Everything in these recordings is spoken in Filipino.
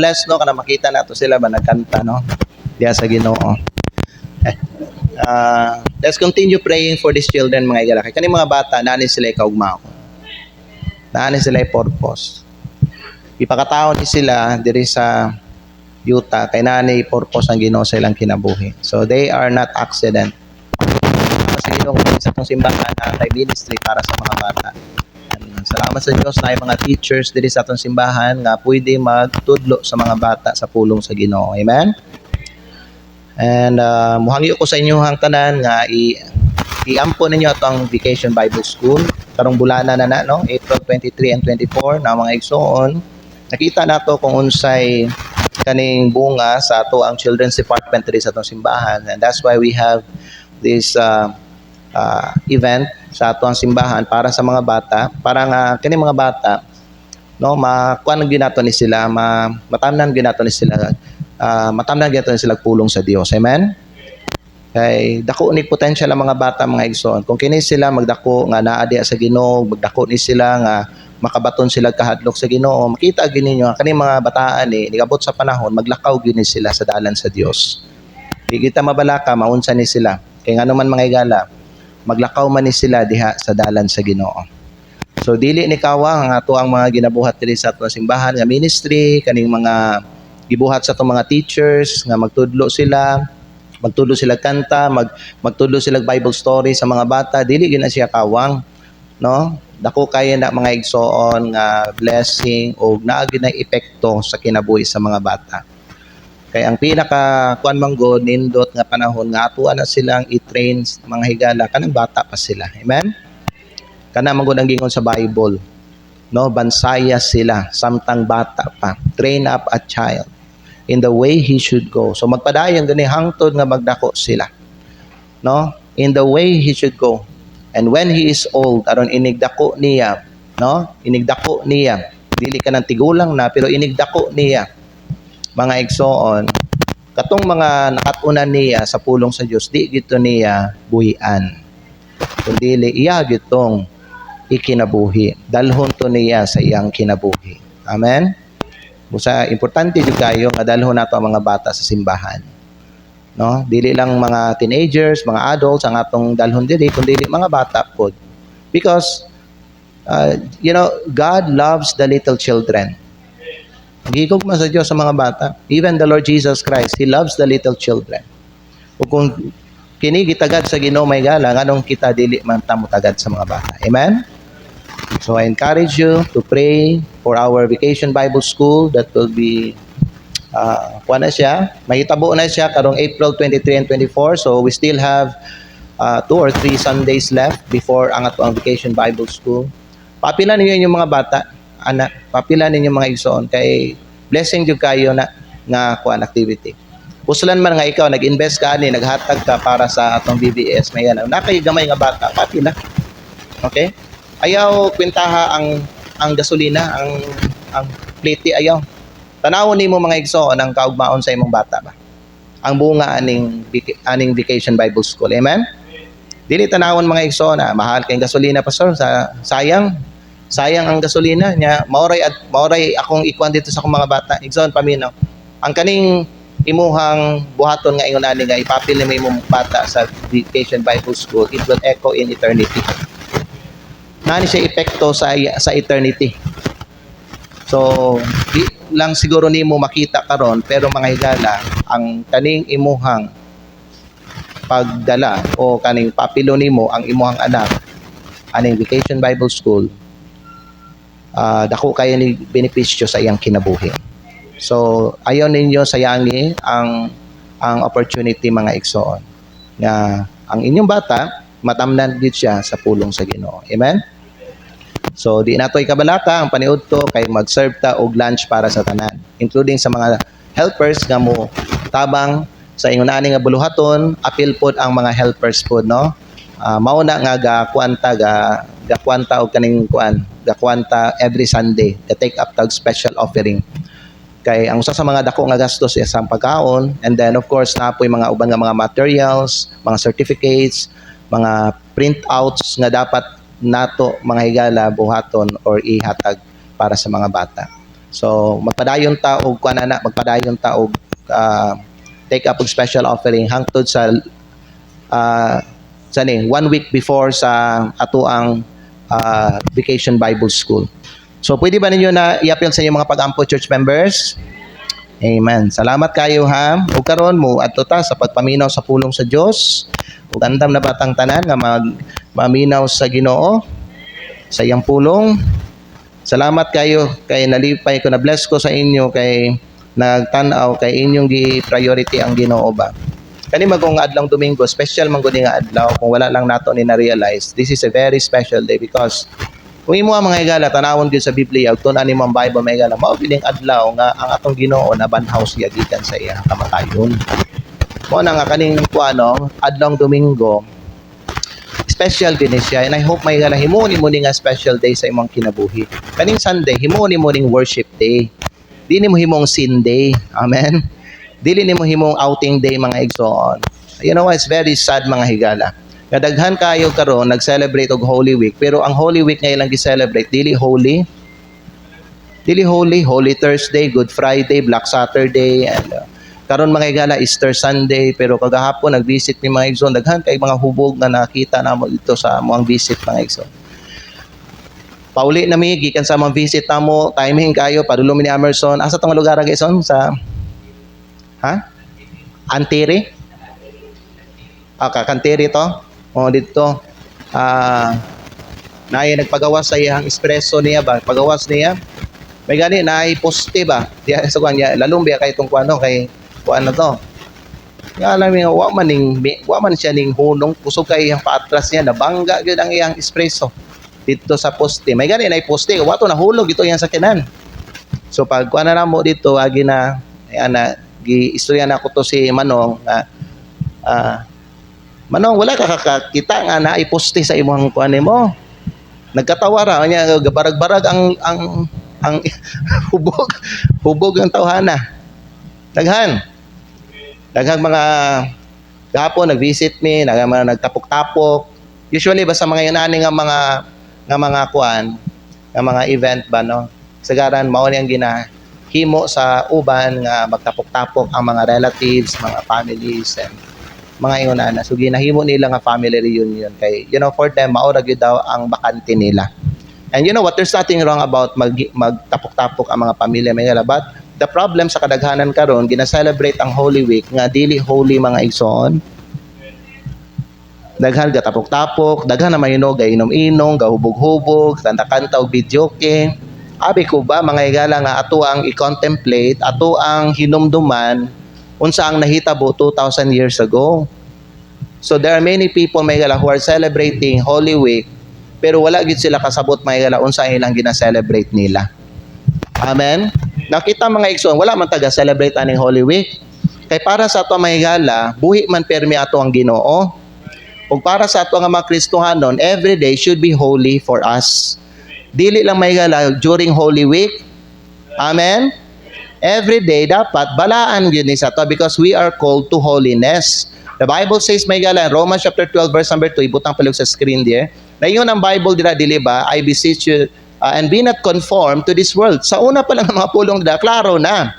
bless no kana makita nato sila ba nagkanta no diya sa Ginoo. Let's continue praying for these children mga igala. Kani mga bata nani sila kaugmao. Nani sila purpose. Ipakataon ni sila diri sa Utah kay nani purpose ang Ginoo sa ilang kinabuhi. So they are not accident. Sa Ginoo sa atong simbahan na ministry para sa mga bata. Salamat sa Diyos na mga teachers diri sa atong simbahan nga pwede magtudlo sa mga bata sa pulong sa Ginoo. Amen. And muhangyo ko sa inyo hang tanan nga iampo ninyo atong Vacation Bible School karong bulana na no, April 23 and 24 na mga igsoon. Nakita nato kung unsay kaning bunga sa ato ang Children's Department diri sa atong simbahan, and that's why we have this event sa ato ang simbahan para sa mga bata, para nga kini mga bata no makuan ginato ni sila, matamnan ginato ni sila, matamnan ginato ni sila pulong sa Dios. Amen. Kay dako ni potential ang mga bata mga igsoon. Kung kini sila magdako nga naa diha sa Ginoo, magdako ni sila nga makabaton sila kahadlok sa Ginoo, makita gyud ninyo kani mga bataan nigabot sa panahon maglakaw gyud ni sila sa dalan sa Dios. Di kita mabalaka maunsa ni sila. Kay ngano man mga igala, maglakaw man ni sila diha sa dalan sa Ginoo. So dili ni kawang ang ato ang mga ginabuhat diri sa ato simbahan nga ministry, kaning mga gibuhat sa ato mga teachers nga magtudlo sila kanta, magtudlo sila Bible story sa mga bata, dili gyud na siya kawang, no? Dako kaya na mga igsoon nga blessing o naa gyud na epekto sa kinabuhi sa mga bata. Kaya ang pinaka kuan man god nindot nga panahon nga atuan na silang i-train mga higala kanang bata pa sila. Amen. Kana man god ang gingon sa Bible, no, bansaya sila samtang bata pa. Train up a child in the way he should go. So magpadayon gani hangtod nga magdako sila. No? In the way he should go. And when he is old, aron inigdako niya, no? Inigdako niya. Dili ka nang tigulang na pero inigdako niya. Mga igsoon, katong mga nakatunan niya sa pulong sa Dios, di gito niya buhian. Kundi iya gitong ikinabuhi. Dalhon to niya sa iyang kinabuhi. Amen. Busa importante jud kayo nga dalhon nato ang mga bata sa simbahan. No? Dili lang mga teenagers, mga adults ang atong dalhon diri, kundi mga bata pod. Because God loves the little children. Gigugma sa Dios sa mga bata. Even the Lord Jesus Christ, He loves the little children. Ug kung kini gitagad sa Ginoo may gala, nganong kita dili man ta motagad sa mga bata. Amen. So I encourage you to pray for our Vacation Bible School that will be mahitabo na siya karong April 23 and 24. So we still have 2 or 3 Sundays left before ang ato ang Vacation Bible School. Papila ninyo yung mga bata, anak, papila ninyo mga igsoon kay blessing jud kayo na nga kuan activity. Puslan man nga ikaw nag-invest ka ani, naghatag ka para sa atong BBS, may yan. Nakay gamay nga bata, papila. Okay? Ayaw kwentaha ang gasolina, ang plate ayaw. Tanawon nimo mga igsoon ang kaugmaon sa imong bata ba. Ang bunga aning Vacation Bible School. Amen. Dili tanawon mga igsoon mahal kay gasolina pastor, sayang ang gasolina nya, maoray akong ikuan dito sa akong mga bata. Igsoon paminaw. Ang kaning imuhang buhaton nga ingon ani nga ipapil ni imong bata sa Vacation Bible School, it will echo in eternity. Nani siya epekto sa eternity. So, di lang siguro nimo makita karon, pero mga higala, ang kaning imuhang pagdala o kaning papilo nimo ang imuhang anak aning Vacation Bible School, dako kayo ni benepisyo sa iyang kinabuhi. So, ayon ninyo sayangi ang opportunity mga igsoon nga ang inyong bata matamnan gid siya sa pulong sa Ginoo. Amen. So di nato ikabalaka ang paniudto kay mag-serve ta og lunch para sa tanan, including sa mga helpers nga mo tabang sa ingon ani nga buluhaton, apil pod ang mga helpers pod, no? Mao na nga gakwanta og kaning gakwanta every Sunday, take up tag special offering. Kay ang usa sa mga dako nga gastos is ang pagkaon, and then of course napoy mga uban nga mga materials, mga certificates, mga printouts nga dapat nato mga higala buhaton or ihatag para sa mga bata. So magpadayon ta og kuanana, magpadayon ta og take up og special offering hangtod sa one week before sa ato ang Vacation Bible School. So pwede ba ninyo na i-appeal sa inyong mga pag-ampo church members? Amen. Salamat kayo ha. Ug karon mo adto ta sa pagpaminaw sa pulong sa Dios. Ug andam na batang tanan nga maminaw sa Ginoo sa iyang pulong. Salamat kayo kay nalipay ko, na bless ko sa inyo kay nagtan-aw kay inyong gi-priority ang Ginoo ba. Kani magong adlong Domingo, special man gud nga adlaw kung wala lang nato ni na-realize. This is a very special day because kung imo ang mga higala tanawon gyud sa Biblia ug tun-an nimo ang Bible mga higala, mao gining adlaw nga ang atong Ginoo nabanhaw siya gikan sa iyang kamatayon. Mo na nga kaning kuano adlong Domingo, special din siya, and I hope may higala himuon nimo ni nga special day sa imong kinabuhi. Kaning Sunday himuon nimo ning worship day. Di nimo himong sin day. Amen. Dili nimo himong outing day mga igsoon. You know, it's very sad mga higala. Kadaghan kayo karon nag-celebrate og Holy Week, pero ang Holy Week nga ilang gi-celebrate dili holy. Dili holy, Holy Thursday, Good Friday, Black Saturday, and karon mga higala Easter Sunday, pero kagahapon nag-visit mi mga igsoon, daghan kay mga hubog nga nakita namo dito sa among visit mga igsoon. Pauli na mi gikan sa mga visit namo, timing kayo padulong mi ni Emerson. Asa tong lugar igsoon sa Antiri? Kantiri to. O dito. Naay nagpagawas sa iyang espresso niya ba? Pagawas niya. May gani naay poste ba? Diya sa kanya lalong biya kay tong kuano kay kuano to. Nga alam mo wa man siya ning hunong kusog kay iyang paatras niya nabangga gyud ang iyang espresso dito sa poste. May gani naay poste, wa to nahulog ito yang sakinan. So pag kuana na mo dito agi na gi-istorya na ko to si Manong Manong, wala ka kakakita nga na iposte sa imong kuan mo. Nagkatawa ra nya gabarag-barag ang hubog ang tawhana. Daghang mga gahapon nag-visit me, nagtapok-tapok. Usually basta mga yunani nga mga kuan, nga mga event ba no. Sagaran mao ni ang ginahimo sa uban nga magtapok-tapok ang mga relatives, mga families and mga ingon na. So ginahimo nila nga family reunion kay for them maura gyud daw ang bakante nila. And you know what, there's nothing wrong about magtapok-tapok ang mga pamilya mga but the problem sa kadaghanan karon gina-celebrate ang Holy Week nga dili holy mga igsoon. Daghan ga tapok-tapok, daghan na mahinog ga inom-inom, ga hubog-hubog, kanta-kanta og videoke. Abi ko ba mga higala nga ato ang i-contemplate, ato ang hinumduman unsa ang nahitabo 2,000 years ago. So there are many people may gala who are celebrating Holy Week pero wala gid sila kasabot may gala unsa ilang gina-celebrate nila. Amen. Nakita mga igsoon wala man taga-celebrate aning Holy Week. Kay para sa ato may gala, buhi man permi ato ang Ginoo. Ug para sa ato nga mga Kristohanon, every day should be holy for us. Dili lang may gala during Holy Week. Amen. Every day dapat balaan gyud ni sa to because we are called to holiness. The Bible says may gala Romans chapter 12 verse number 2 ibutang palihog sa screen there. Na yun ang Bible dira dili ba? I beseech you and be not conformed to this world. Sa una pa lang mga pulong dira klaro na.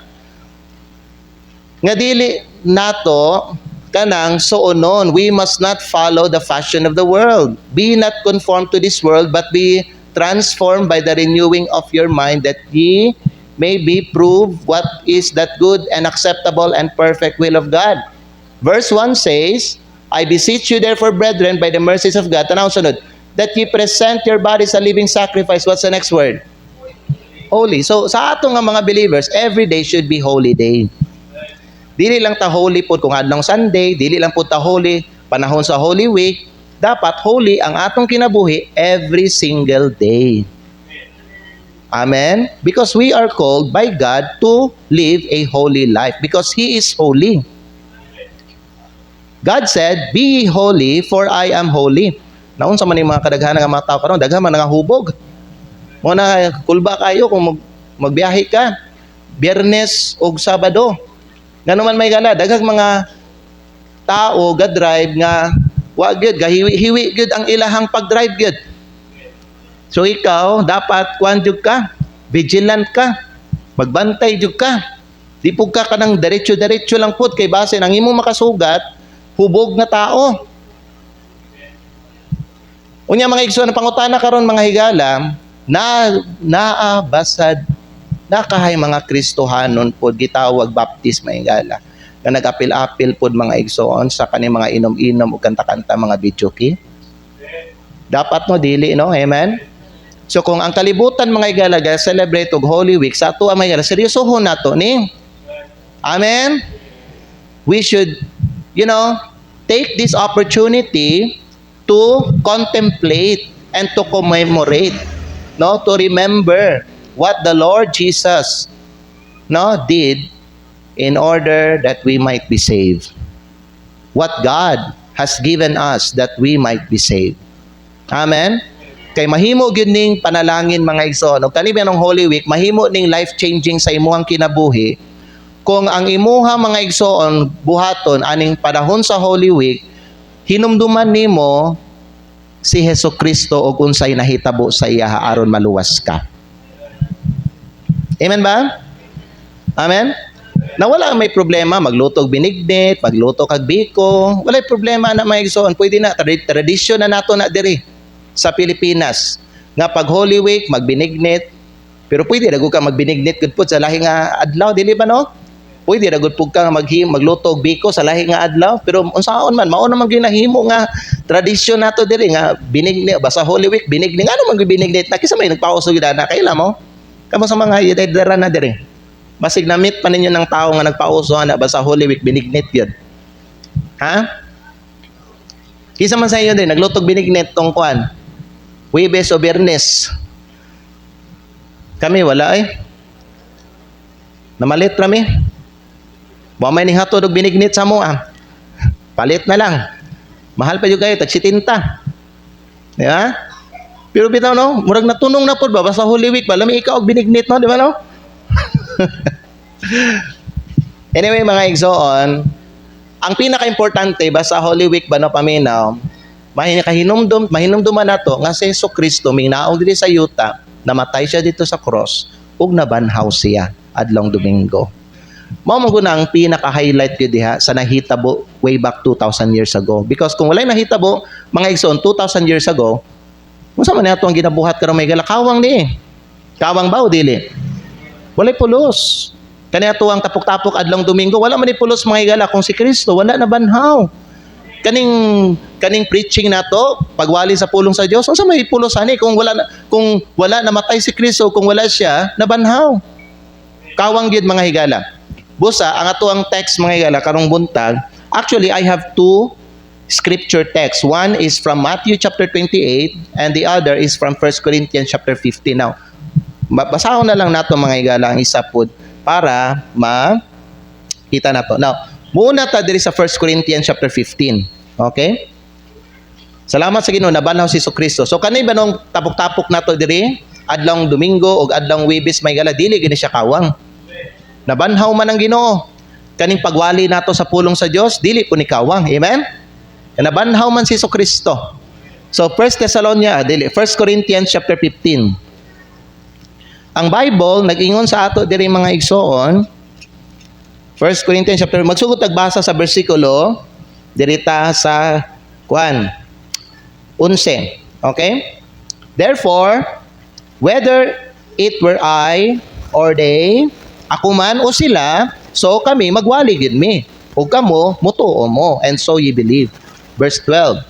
Nga dili nato kanang suonon. We must not follow the fashion of the world. Be not conformed to this world but be transformed by the renewing of your mind that ye may be proved what is that good and acceptable and perfect will of God. Verse 1 says, I beseech you therefore, brethren, by the mercies of God, tanaw sunod, that ye present your bodies a living sacrifice. What's the next word? Holy. So sa atong nga mga believers, every day should be holy day. Dili lang ta holy po kung adlong Sunday, dili lang po ta holy panahon sa Holy Week. Dapat holy ang atong kinabuhi every single day. Amen? Because we are called by God to live a holy life because He is holy. God said, be holy for I am holy. Naun sa man yung mga kadaghanan nga mga tao karon, daghan man nga hubog. Mo na kulba kayo kung magbiyahe ka Biyernes o Sabado. Ngano man may gala, daghang mga tao ga drive nga wa gyud gahiwi-hiwi gyud ang ilahang pag-drive gyud. So ikaw dapat kuan jud ka, vigilant ka. Magbantay jud ka. Di pug ka kanang diretso-diretso lang pud kay base nang imong makasugat hubog nga tao. Unya mga igsoon, pangutana karon mga higala, naabasad nakahay mga Kristohanon pod gitawag baptisma higala. Nga nag-apil-apil pod mga igsoon sa kani mga inom-inom ug kanta-kanta mga videoke. Dapat no dili no, amen. So kung ang kalibutan mga higala celebrate og Holy Week sa ato mga higala, seryosohon nato ni. Amen. We should, take this opportunity to contemplate and to commemorate, to remember what the Lord Jesus, did in order that we might be saved. What God has given us that we might be saved. Amen. Kay mahimo gyud ning panalangin mga igsoon, ug kani ng Holy Week mahimo ning life-changing sa imuhang kinabuhi kung ang imuha mga igsoon buhaton aning panahon sa Holy Week hinumduman nimo si Hesukristo ug unsay nahitabo sa iya aron maluwas ka. Amen ba? Amen? Na wala may problema, magluto og binignit, magluto kag biko, wala problema na mga igsoon, pwede na tradisyon na nato na diri sa Pilipinas. Nga pag Holy Week magbinignit, pero pwede ra gud ka magbinignit gud pud sa lahi nga adlaw, dili ba no? Pwede ra gud pud ka magluto og biko sa lahi nga adlaw, pero unsaon man mao naman ginahimo nga tradisyon nato diri nga binignit basta Holy Week binignit. Ano man binignit? Nakisa may nagpausog gid na kaila mo? Kamo sa mga idara na diri. Basig na meet pa ninyo ng tao nga nagpauso na basta Holy Week binignit yun. Ha? Kisa man sa inyo din naglutog binignit tong kuan. Huwebes o Biyernes. Kami wala Namalit rami. Wa may ning hatod og binignit sa mo Palit na lang. Mahal pa jud kayo tag 70. Di ba? Pero bitaw no, murag natunong na pod ba basta Holy Week ba lami ikaw og binignit no, di ba no? Anyway mga igsoon, ang pinaka-importante basta Holy Week ba no paminaw, mahinumduman nato nga si Jesucristo ming naog diri sa yuta, namatay siya dito sa cross ug nabanhaw siya adlong Domingo. Mao man guna ang pinaka-highlight gyud diha sa nahitabo way back 2,000 years ago. Because kung walay nahitabo mga igsoon 2,000 years ago, unsa man nato ang ginabuhat karon may galakawang ni? Kawang ba o dili? Walay pulos. Kani ato ang tapok-tapok adlong Domingo, wala man ni pulos mga higala kung si Kristo wala na banhaw. Kaning preaching nato pagwali sa pulong sa Dios, unsa may pulos ani kung wala namatay si Kristo, kung wala siya nabanhaw. Kawang gyud mga higala. Busa ang ato ang text mga higala karong buntag, actually I have two scripture texts. One is from Matthew chapter 28 and the other is from 1 Corinthians chapter 15. Now, basahon na lang nato mga higala ang isa pod para makita nato. Now, muna ta diri sa 1 Corinthians chapter 15. Okay? Salamat sa Ginoo nabanhaw si Jesucristo. So kanay banong tapok-tapok nato diri adlong Domingo ug adlong Huwebes may gala dili gini siya kawang. Nabanhaw man ang Ginoo. Kaning pagwali nato sa pulong sa Dios dili po ni kawang. Amen? Nabanhaw man si Jesucristo. So 1 Corinthians chapter 15. Ang Bible nag-ingon sa ato diri mga igsoon 1 Corinthians chapter, magsugod tagbasa sa bersikulo dirita sa 11. Okay? Therefore, whether it were I or they, ako man o sila, so kami magwali gid mi. O kamo mutuo mo, and so ye believe. Verse 12.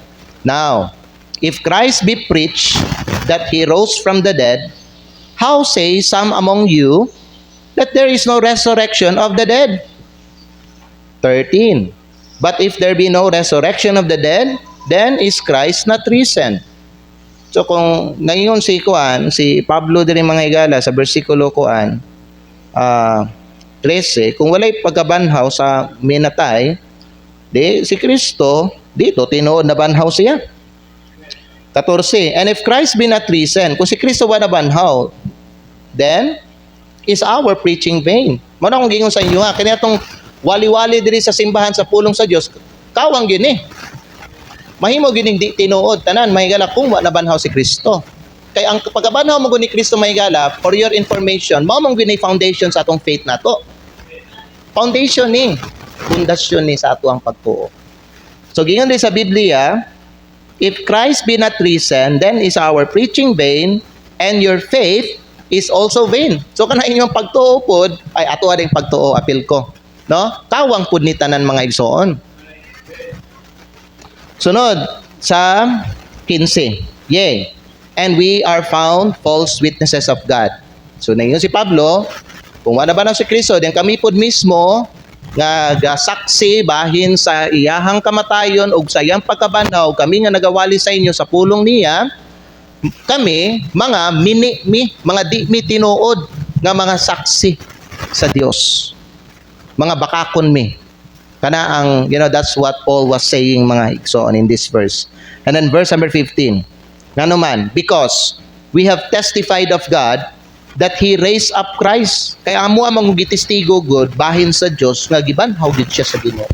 Now, if Christ be preached that he rose from the dead, how say some among you that there is no resurrection of the dead? 13. But if there be no resurrection of the dead, then is Christ not risen? So kung ngayon si Pablo diri mga higala sa bersikulo 13, kung walay pagkabanhaw sa minatay, di si Kristo dito tinuod na banhaw siya. 14. And if Christ be not risen, kung si Kristo wa na banhaw, then is our preaching vain. Mao na akong gingon sa inyo kani atong wali-wali diri sa simbahan sa pulong sa Dios, kawang gini. Mahimo gining di tinuod tanan mahigala kung wa nabanhaw si Kristo. kay ang pagkabanaw mo ni Kristo may higala, for your information, mao mong ginay foundation sa atong faith nato. Foundation ni, pundasyon ni sa ato ang pagtuo. So gingon din sa Biblia, if Christ be not risen, then is our preaching vain, and your faith is also vain. So kana inyong pagtuo pod, ay ato ading pagtuo apil ko, no? Kawang pud ni tanan mga igsoon. Sunod sa 15. Yea, and we are found false witnesses of God. So naingon si Pablo, kung wala ba na si Kristo, then kami pod mismo nga gasaksi bahin sa iyahang kamatayon ug sa iyang pagkabanaw, kami nga nagawali sa inyo sa pulong niya, kami mga mga di mi tinuod nga mga saksi sa Dios. Mga bakakon mi. Kana ang, that's what Paul was saying mga igsoon in this verse. And then verse number 15. Nga naman, because we have testified of God that He raised up Christ. Kaya amo amang gitestigo God bahin sa Dios nga gibanhaw gid siya sa Ginoo.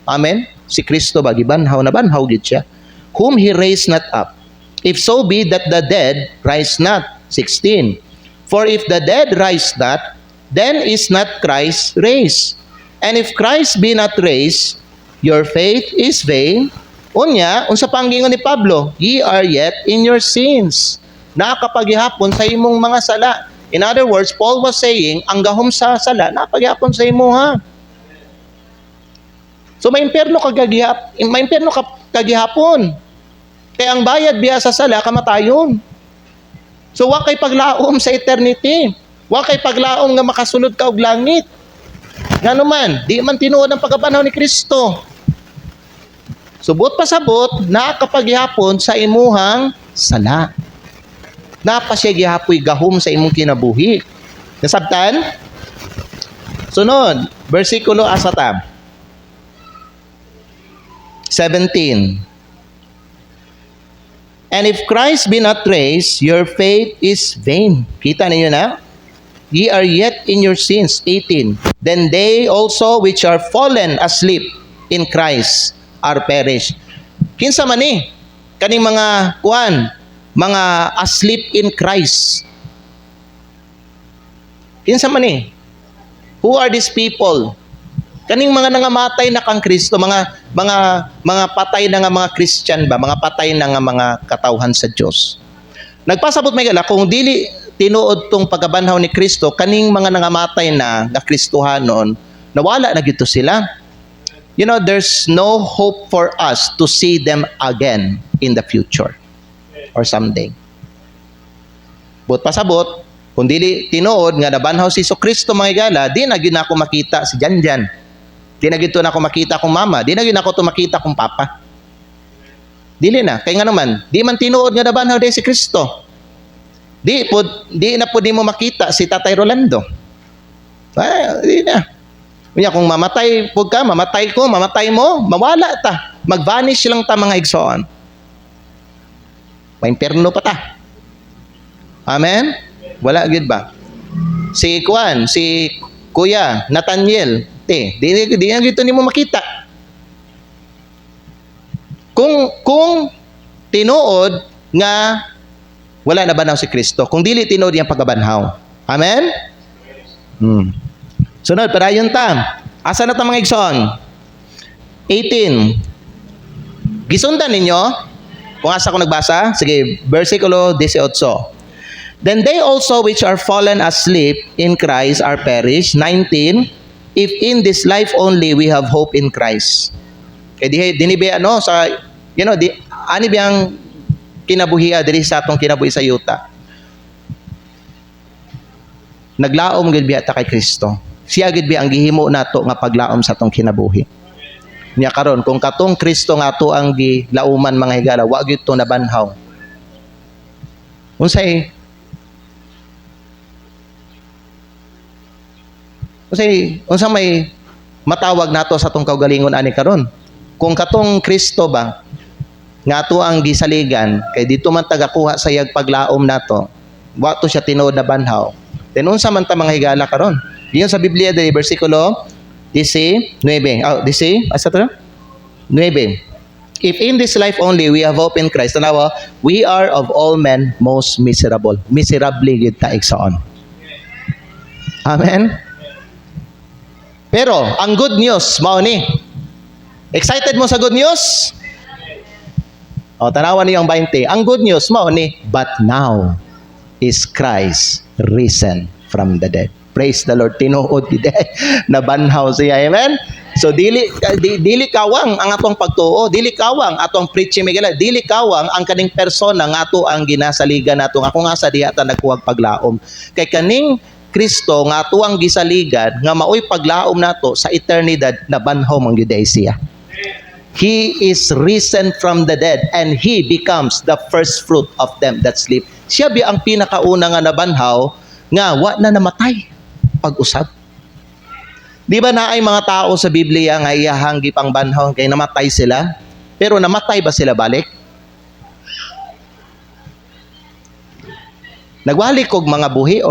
Amen. Si Kristo ba gibanhaw na banhaw gid siya, whom He raised not up. If so be that the dead rise not. 16. For if the dead rise not, then is not Christ raised. And if Christ be not raised, your faith is vain. Unya, unsa panggingon ni Pablo, ye are yet in your sins. Nakapaghihapon sa imong mga sala. In other words, Paul was saying, ang gahom sa sala, nakapaghihapon sa imo ha. So may impyerno kagihapon. Kaya ang bayad biya sa sala, kamatayon. So wa kay paglaom sa eternity. Wa kay paglaom nga makasulod ka og langit. Ngano man, di man tinuod ang pagkabanaw ni Kristo. Subot pa sabot, nakapaghihapon sa imuhang sala. Napa siya gihapoy gahom sa imong kinabuhi. Nasabtan? Sunod, versikulo asata. 17. And if Christ be not raised, your faith is vain. Kita ninyo na? Ye are yet in your sins. 18. Then they also which are fallen asleep in Christ are perished. Kinsa man ni? Kaning mga mga asleep in Christ. Kinsa man ni? Who are these people? Kaning mga nangamatay na kang Kristo, mga patay na nga mga Christian ba, mga patay na nga mga katawhan sa Dios. Nagpasabot may gala kung dili tinuod tong pagkabanhaw ni Kristo, kaning mga nangamatay na Kristohanon, nawala na gito sila. There's no hope for us to see them again in the future or someday. But pasabot, kung dili tinuod nga nabanhaw si Kristo mga igala, di na gyud ako makita si Janjan. Di na gyud na ako makita kong mama, di na gyud ako makita kong papa. Dili na, kay nga naman, di man tinuod nga nabanhaw di si Kristo. Di na po di mo makita si Tatay Rolando. Di na. Kanya kung mamatay po ka, mamatay ko, mamatay mo, mawala ta. Mag-vanish lang ta mga igsoon. Maimperno pa ta. Amen? Wala gid ba? Si Kuya Nathaniel, di na gito ni mo makita. Kung tinuod nga wala na banhaw si Kristo. Kung dili tinuod yang pagkabanhaw. Amen? Sunod, parayon ta. Asa na ta mga igsoon? 18. Gisundan ninyo? Kung asa ko nagbasa? Sige, versikulo 18. Then they also which are fallen asleep in Christ are perished. 19. If in this life only we have hope in Christ. Dinibi sa, ani biyang kinabuhi diri sa atong kinabuhi sa yuta. Naglaom gid biya ta kay Kristo. Siya gid biya ang gihimo nato nga paglaom sa atong kinabuhi. Nya karon kung katong Kristo nga ato ang gilauman mga higala, wa gyud to nabanhaw. Unsay may matawag nato sa atong kaugalingon ani karon? Kung katong Kristo ba nga ato ang gisaligan, kay dito man tagakuha sa iyang paglaom nato, wa to siya tinuod na banhaw. Then unsa man ta mga higala karon? Diyon sa Biblia diri versikulo 19. Asa to? 9. If in this life only we have hope in Christ, tanawa, we are of all men most miserable. Miserably gid ta igsoon. Amen? Pero, ang good news, mao ni. Excited mo sa good news? O, tanawan niyo ang 20. Ang good news, mao ni, but now is Christ risen from the dead. Praise the Lord. Tinuod gid nabanhaw siya. Amen? So dili kawang ang atong pagtuo, dili kawang atong preaching migala, dili kawang ang kaning persona nga ato ang ginasaligan nato. Ako nga sa diha ta nagkuwag paglaom. Kay kaning Kristo nga ato ang gisaligan nga maoy paglaom nato sa eternidad na banhaw man gyud siya. He is risen from the dead and he becomes the first fruit of them that sleep. Siya bi ang pinakauna nga nabanhaw nga wa na namatay pag-usab. Di ba na ay mga tao sa Biblia nga iyahang gipang banhaw kay namatay sila? Pero namatay ba sila balik? Nagwalik og mga buhi o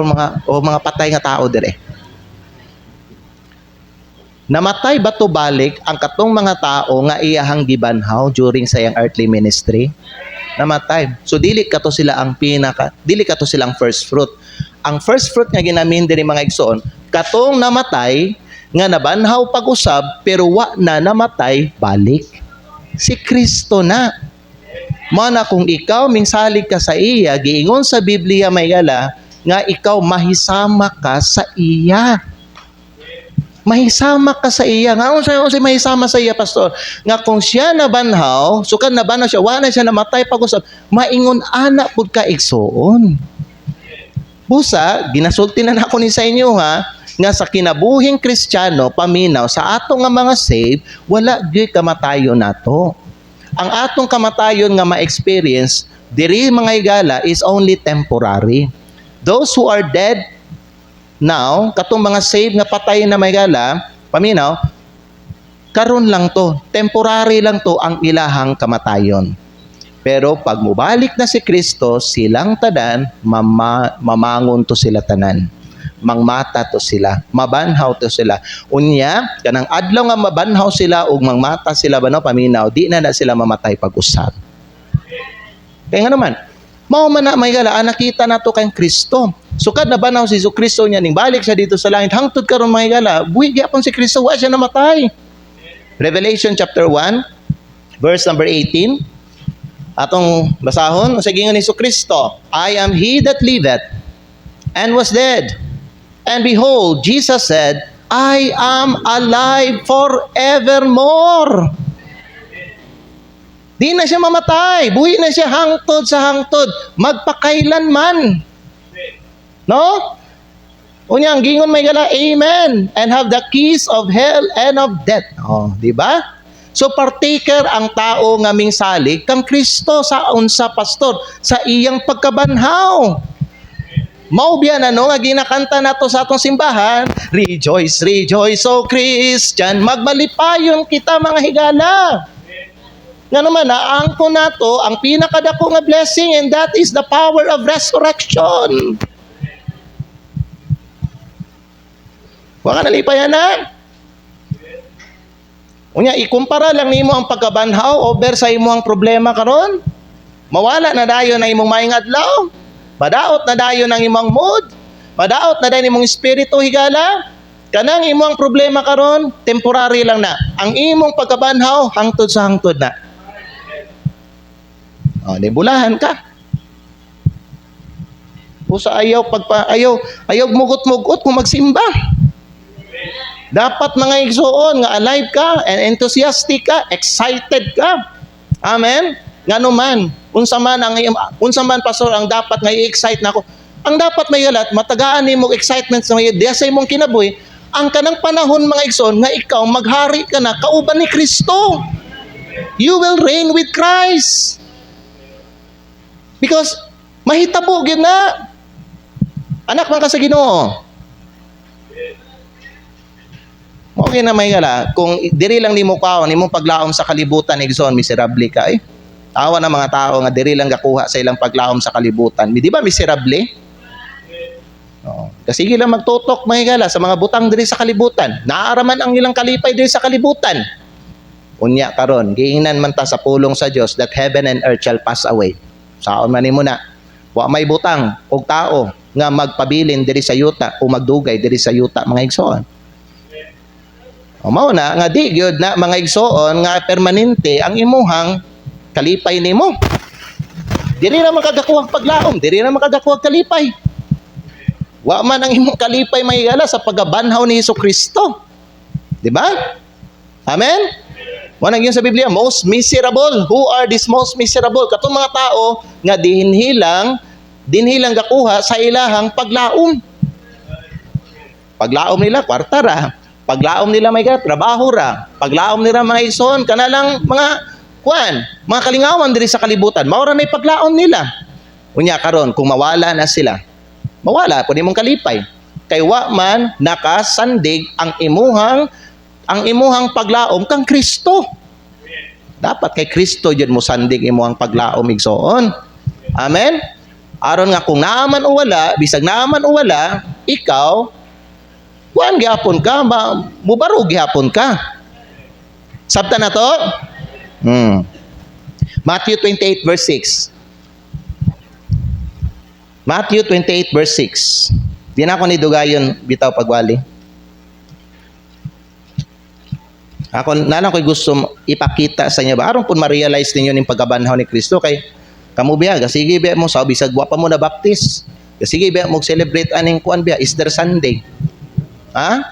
mga patay nga tao dire. Namatay ba to balik ang katong mga tao nga iyahang gibanhaw during sa iyang earthly ministry? Namatay. So dili kato sila silang first fruit. Ang first fruit nga ginamin diri mga igsoon, katong namatay nga nabanhaw pag-usab pero wa na namatay balik. Si Kristo na. Mana kung ikaw mingsalig ka sa iya, giingon sa Biblia may gala nga ikaw mahisama ka sa iya. Mahisama ka sa iya. Nga unsa mahisama sa iya, pastor? Nga kung siya nabanhaw, sukan nabanhaw siya, wa na siya namatay pag-usab, maingon ana pud ka igsoon. Busa, ginasulti na nako ni sa inyo ha, nga sa kinabuhing Kristiyano, paminaw, sa atong nga mga save, wala gyud kamatayon nato. Ang atong kamatayon nga ma-experience, diri mga higala, is only temporary. Those who are dead now, katong mga save nga patay na may higala, paminaw, karon lang to, temporary lang to ang ilahang kamatayon. Pero pag mubalik na si Kristo, silang tanan, mamangon to sila tanan. Mangmata to sila, mabanhaw to sila. Unya, kanang adlaw nga mabanhaw sila ug mangmata sila banaw paminaw, di na sila mamatay pag-usab. Kaya nga naman, mao man na may gala nakita nato kay Kristo. Sukad na banaw si Kristo niya ning balik siya dito sa langit hangtod karon may gala, buhi gyapon si Kristo wa siya namatay. Revelation chapter 1 verse number 18. Atong basahon sa gingon ni Kristo, I am he that liveth and was dead. And behold, Jesus said, I am alive forevermore. Di na siya mamatay. Buhi na siya hangtod sa hangtod. Magpakailanman. No? Unyang gingon may gala, amen. And have the keys of hell and of death. Oh, di ba? So partaker ang tao nga mingsalig kang Kristo sa unsa pastor sa iyang pagkabanhaw. Mao biya na no nga ginakanta nato sa atong simbahan, rejoice, rejoice, O Christian, magmalipayon kita mga higala. Nga naman, naangko nato ang pinakadako nga blessing and that is the power of resurrection. Wa ka nalipayan na. Unya, ikumpara lang nimo ang pagkabanhaw over sa imong problema karon. Mawala na dayon ang imong maayong adlaw. Madaot na dayon ang imong mood. Madaot na dayon imong espiritu higala. Kanang imong problema karon, temporary lang na. Ang imong pagkabanhaw hangtod sa hangtod na. Oh, nibulahan ka. Usa ayaw mugot-mugot kung magsimba. Dapat mga igsoon nga alive ka and enthusiastic ka, excited ka. Amen. Ngano man, unsa man pastor ang dapat nga i-excite nako. Ang dapat may galat matagaan nimo excitement sa diya sa imong kinabuhi, ang kanang panahon mga igsoon nga ikaw maghari ka na kauban ni Kristo. You will reign with Christ. Because mahitabo gyud na. Anak man ka sa Ginoo. Okay na may gala, kung diri lang nimo kaon imong paglaom sa kalibutan igsoon, miserable ka eh. Awa na mga tao nga diri lang gakuha sa ilang paglaom sa kalibutan. Di ba miserable? Oo. Kasi lang magtutok mga higala sa mga butang diri sa kalibutan. Naaaraman ang ilang kalipay diri sa kalibutan. Unya karon, giingnan man ta sa pulong sa Dios that heaven and earth shall pass away. Saon man nimo na. Wa may butang og tao nga magpabilin diri sa yuta o magdugay diri sa yuta, mga igsoon. O mao na nga di gyud na mga igsoon nga permanente ang imuhang kalipay nimo. Diri na makagakuha paglaom, diri na makagakuha kalipay. Wa man ang imong kalipay mahigala sa pagabanhaw ni Hesukristo. Di ba? Amen? Wa nang yun sa Biblia, most miserable. Who are these most miserable? Katong mga tao nga dinhilang gakuha sa ilahang paglaom. Paglaom nila kwarta ra. Paglaom nila may trabaho ra. Paglaom nila mga igsoon kanalang mga kalingawan diri sa kalibutan. Mao ra may paglaom nila. Unya karon kung mawala na sila, mawala pud imong kalipay. Kay wa man nakasandig ang imuhang paglaom kang Kristo. Dapat kay Kristo jud mo sandig imuhang paglaom igsoon. Amen. Aron nga kung naaman o wala, bisag naaman o wala, ikaw kuan gyapon ka, mubaro gyapon ka. Sabta na to? Matthew 28 verse 6. Matthew 28 verse 6. Di na ako ni dugayon bitaw pagwali. Ako nalang ko'y gusto ipakita sa inyo ba aron pud ma-realize ninyo ning pagabanhaw ni Kristo kay kamo biya sige biya mo sa bisag wa pa mo na baptist. Sige biya mo celebrate aning kuan biya Easter Sunday. Ha?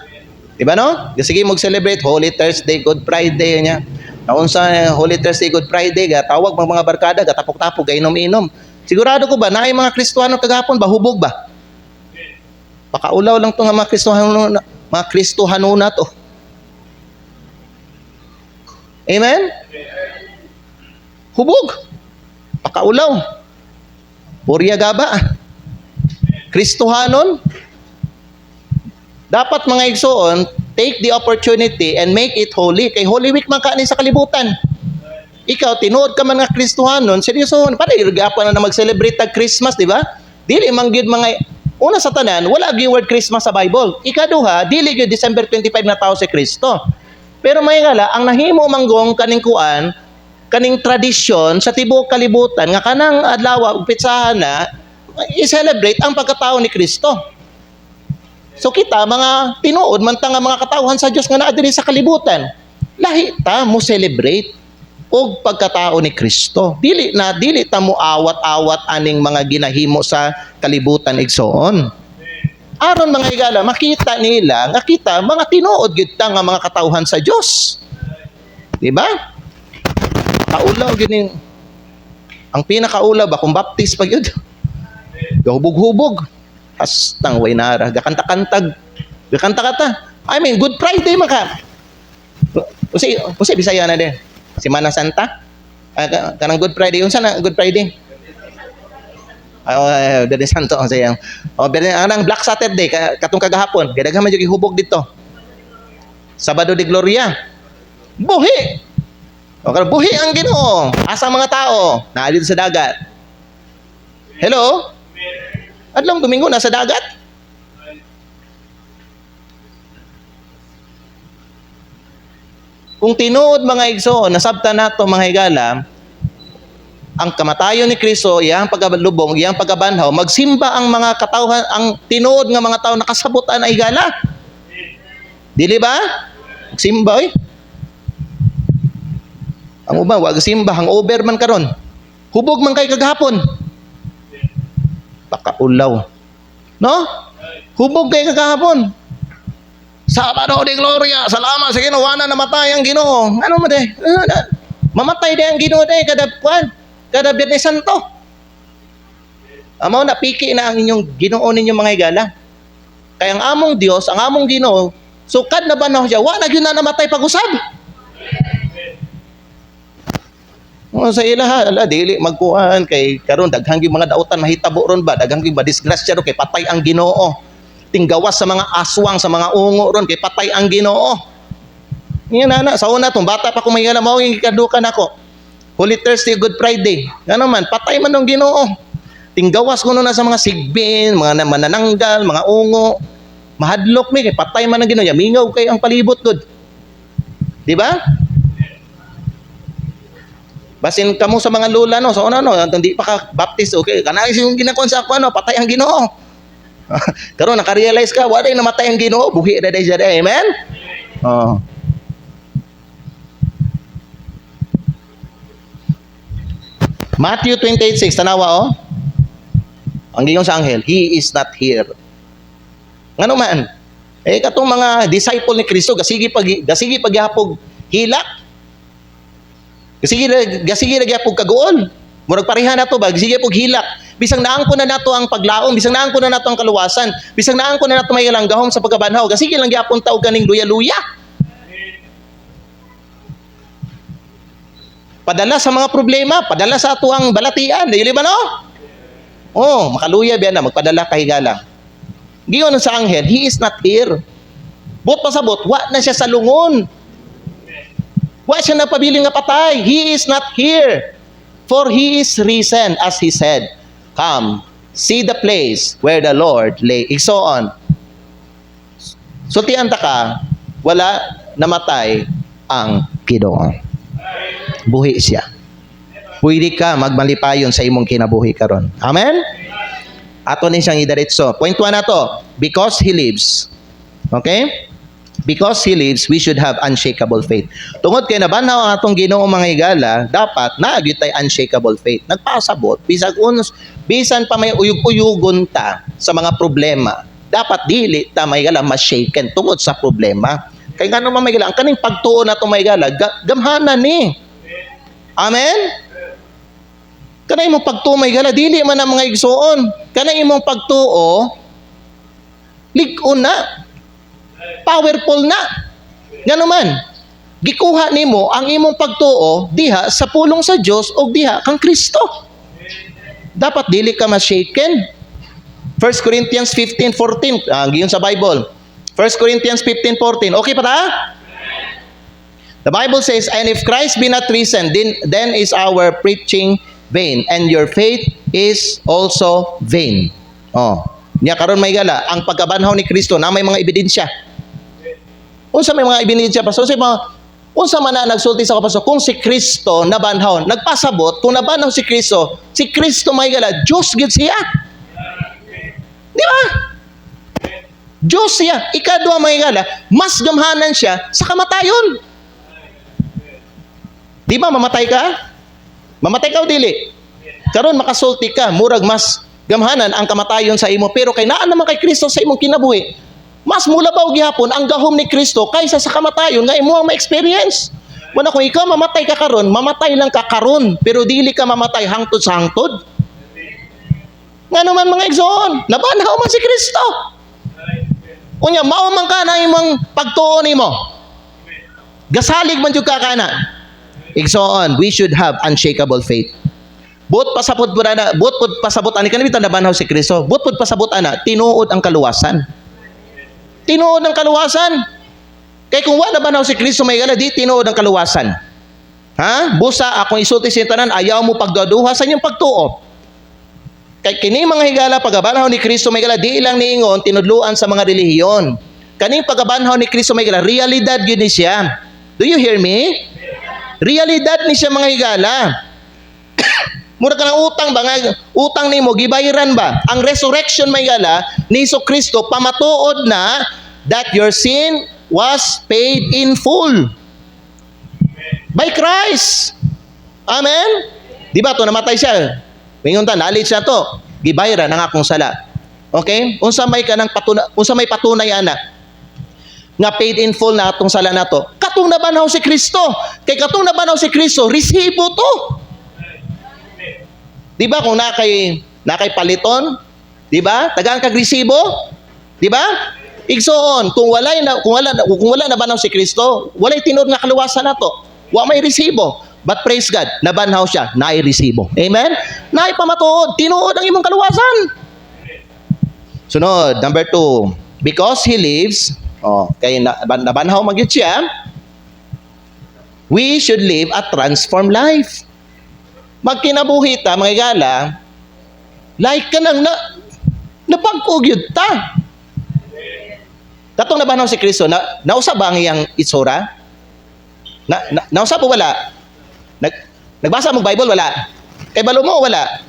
Diba no? Sige mo celebrate Holy Thursday, Good Friday nya. Naon sa Holy Thursday, Good Friday ga tawag mga barkada ga tapok-tapok ga inom-inom. Sigurado ko ba naay mga Kristiyano kagahapon ba hubog ba? Pakaulaw lang to nga mga Kristiyano na to. Amen? Hubog. Pakaulaw. Purya gaba. Kristohanon. Dapat mga igsoon, take the opportunity and make it holy. Kay Holy Week man kanin sa kalibutan. Ikaw, tinuod ka man nga Kristohanon, seryosohon, para irgapa na mag-celebrate tag Christmas, di ba? Dili manggid mga, una sa tanan, wala gyud word Christmas sa Bible. Ikaduha, dili gyud December 25 na tao si Kristo. Pero may ngala, ang nahimo manggong kaning kuan, kaning tradisyon sa tibuok kalibutan nga kanang adlaw upitsahan na i-celebrate ang pagkatao ni Kristo. So kita mga tinuod man ta nga mga katawhan sa Dios nga naa diri sa kalibutan. Lahi ta mo celebrate og pagkatao ni Kristo. Dili ta mo awat-awat aning mga ginahimo sa kalibutan igsoon. Aron mga higala makita nila nga kita mga tinuod gyud ta nga mga katawhan sa Dios. Di ba? Kaulaw gyud ning ang pinakaulaw ba kung baptist pa gyud. Gahubog-hubog. Hastang way nara, gakanta-kantag. Gakanta-kanta. I mean, Good Friday maka. Usi Bisaya na din. Semana Santa. Kanang Good Friday. Unsa na Good Friday? Dede Santo ang sayang. Anang Black Saturday katong kagahapon. Kaya daghan man jud ihubog dito. Sabado de Gloria. Buhi. Buhi ang Ginoo. Asa mga tao naa dito sa dagat. Hello? Adlong Domingo nasa dagat. Kung tinuod mga igsoon, nasabta nato mga higala, ang kamatayon ni Kristo, iyang pagbalubong, iyang pagabanhaw, magsimba ang mga katawhan, ang tinuod nga mga tao nakasabutan na higala. Dili ba? Magsimba oy. Ang uban wag simba, ang over man karon. Hubog man kay kagahapon. Pakaulaw. No? Hubog kay kagahapon. Sabado de Gloria, salamat sa Ginoo, na namatay ang Ginoo. Ano mo de? Mamatay de ang Ginoo de kada Biyernes Santo. Amo na piki na ang inyong Ginoo ninyo mga higala. Kaya ang among Dios, ang among Ginoo, sukad na ba na siya? Wa na gyud na namatay pag-usab. Sa ilaha, dili magkuhan kay karon daghang gyud mga dautan mahitabo ron ba, daghang gyud disgrasya ron kay patay ang Ginoo. Tinggawas sa mga aswang, sa mga ungo ron kay patay ang Ginoo. Yan na sa una tong bata pa ko mahigala mao yung ikadukan nako. Holy Thursday, Good Friday. Ngano man patay man ang Ginoo. Tinggawas kuno na sa mga sigbin, mga manananggal, mga ungo. Mahadlok mi kay patay man ang Ginoo. Mingaw kay ang palibot gud. Di ba? Basin kamo sa mga lula, no? So, hindi pa ka baptist, okay? Kanay yung ginakon sa ako, patay ang Ginoo. Karon naka-realize ka, wala yung namatay ang Ginoo, buhi na siya. Amen? Oh. Matthew 28:6, tanawa, oh. Ang gingon sa anghel, He is not here. Ngano man? Katong mga disciple ni Kristo, gasigi pagyapog hilak. Gasigi nagyapog kagool. Murag pareha na to ba, gasigi pog hilak. Bisang naangko na nato ang paglaom, bisang naangko na nato ang kaluwasan, bisang naangko na nato may langgahom sa pagkabanhaw, gasigi lang gyapon taog kaning luya-luya. Padala sa mga problema, padala sa ato ang balatian, dili ba no? Oh, makaluya biya na, magpadala ka higala. Giyon sa anghel, He is not here. Bot pasabot, wa na siya sa lungon. Wa siya napabiling nga patay. He is not here. For He is risen, as He said. Come, see the place where the Lord lay. So on. Sultian ta ka, wala namatay ang Ginoo. Buhi siya. Pwede ka magmalipayon sa imong kinabuhi karon. Amen? Ato ni siyang idiretso. Point 1 na to. Because He lives. Okay? Because He lives, we should have unshakable faith. Tungod kay nabanhaw ang atong Ginoo mga higala, dapat naagyo tay unshakable faith. Nagpasabot, bisan pa may uyug-uyugon ta sa mga problema, dapat dili ta may higala ma-shaken tungod sa problema. Kay ngano man may higala, ang kaning pagtuo nato may higala, gamhanan ni. Amen? Kanay imong pagtuo may higala, dili man ang mga igsuon. Kanay imong pagtuo, lig-on na. Powerful na. Nga naman, gikuha nimo ang imong pagtuo diha sa pulong sa Dios o diha kang Kristo. Dapat dili ka ma-shaken. 1 Corinthians 15:14, giyon sa Bible. 1 Corinthians 15:14. Okay pa ta? The Bible says, and if Christ be not risen, then is our preaching vain, and your faith is also vain. Oh, niya karon may gala, ang pagkabanhaw ni Kristo na may mga ebidensya. Unsa may mga ebidensya pa? So, unsa man na nagsulti sa kapaso, kung si Kristo nabanhaw, nagpasabot, kung nabanhaw si Kristo may gala, Diyos gid siya. Di ba? Diyos siya. Ikadua may gala, mas gamhanan siya sa kamatayon. Di ba mamatay ka? Mamatay ka o dili? Karon makasulti ka, murag mas gamhanan ang kamatayon sa imo, pero kay naa naman kay Kristo sa imong kinabuhi, mas mulabaw gihapon ang gahom ni Kristo kaysa sa kamatayon nga imo ang ma-experience. Muna kung ikaw mamatay ka karon, mamatay lang ka karon, pero dili ka mamatay hangtod sa hangtod. Nga naman mga igsoon, nabanhaw man si Kristo. Unya, mao man ka na imong pagtuo nimo. Gasalig man jud ka kana. Igsoon, we should have unshakable faith. But pasabot ani kanang bitan nabanhaw si Kristo. But pasabot ana, tinuod ang kaluwasan. Tinuod ang kaluwasan. Kay kung wala nabanhaw si Kristo may gala, di tinuod ang kaluwasan. Ha? Busa akong isulti sa tanan, ayaw mo pagduduha sa inyong pagtuo. Kay kini mga higala pagabanhaw ni Kristo may gala, di ilang niingon tinudluan sa mga relihiyon. Kaning pagabanhaw ni Kristo may gala, realidad gyud ni siya. Do you hear me? Realidad ni siya mga higala. Mura ka ng utang ba? Utang nimo gibayaran ba? Ang resurrection may gala ni Kristo pamatuod na that your sin was paid in full by Christ. Amen? Di ba to namatay siya? Mingon ta knowledge na to. Gibayaran ang akong sala. Okay? Unsa may patunay ana nga paid in full na atong sala nato. Katong nabanhaw si Kristo. Kay katong nabanhaw si Kristo, resibo to. Di ba kung nakay paliton, di ba? Tagaan kag resibo, di ba? Igsoon, kung wala nabanhaw si Kristo, walay tinuod nga kaluwasan nato. Wa may resibo. But praise God, nabanhaw siya, naay resibo. Amen? Naay pamatuod, tinuod ang imong kaluwasan. Sunod, number 2, because He lives, kay nabanhaw magyud siya, we should live a transformed life. Magkinabuhi ta, mga igala, like ka nang napag-ugyod ta. Katong nabanhaw si Kristo, nausab ba ang iyang itsura? Nausab po wala? Nagbasa mo Bible? Wala. Kay balo mo? Wala.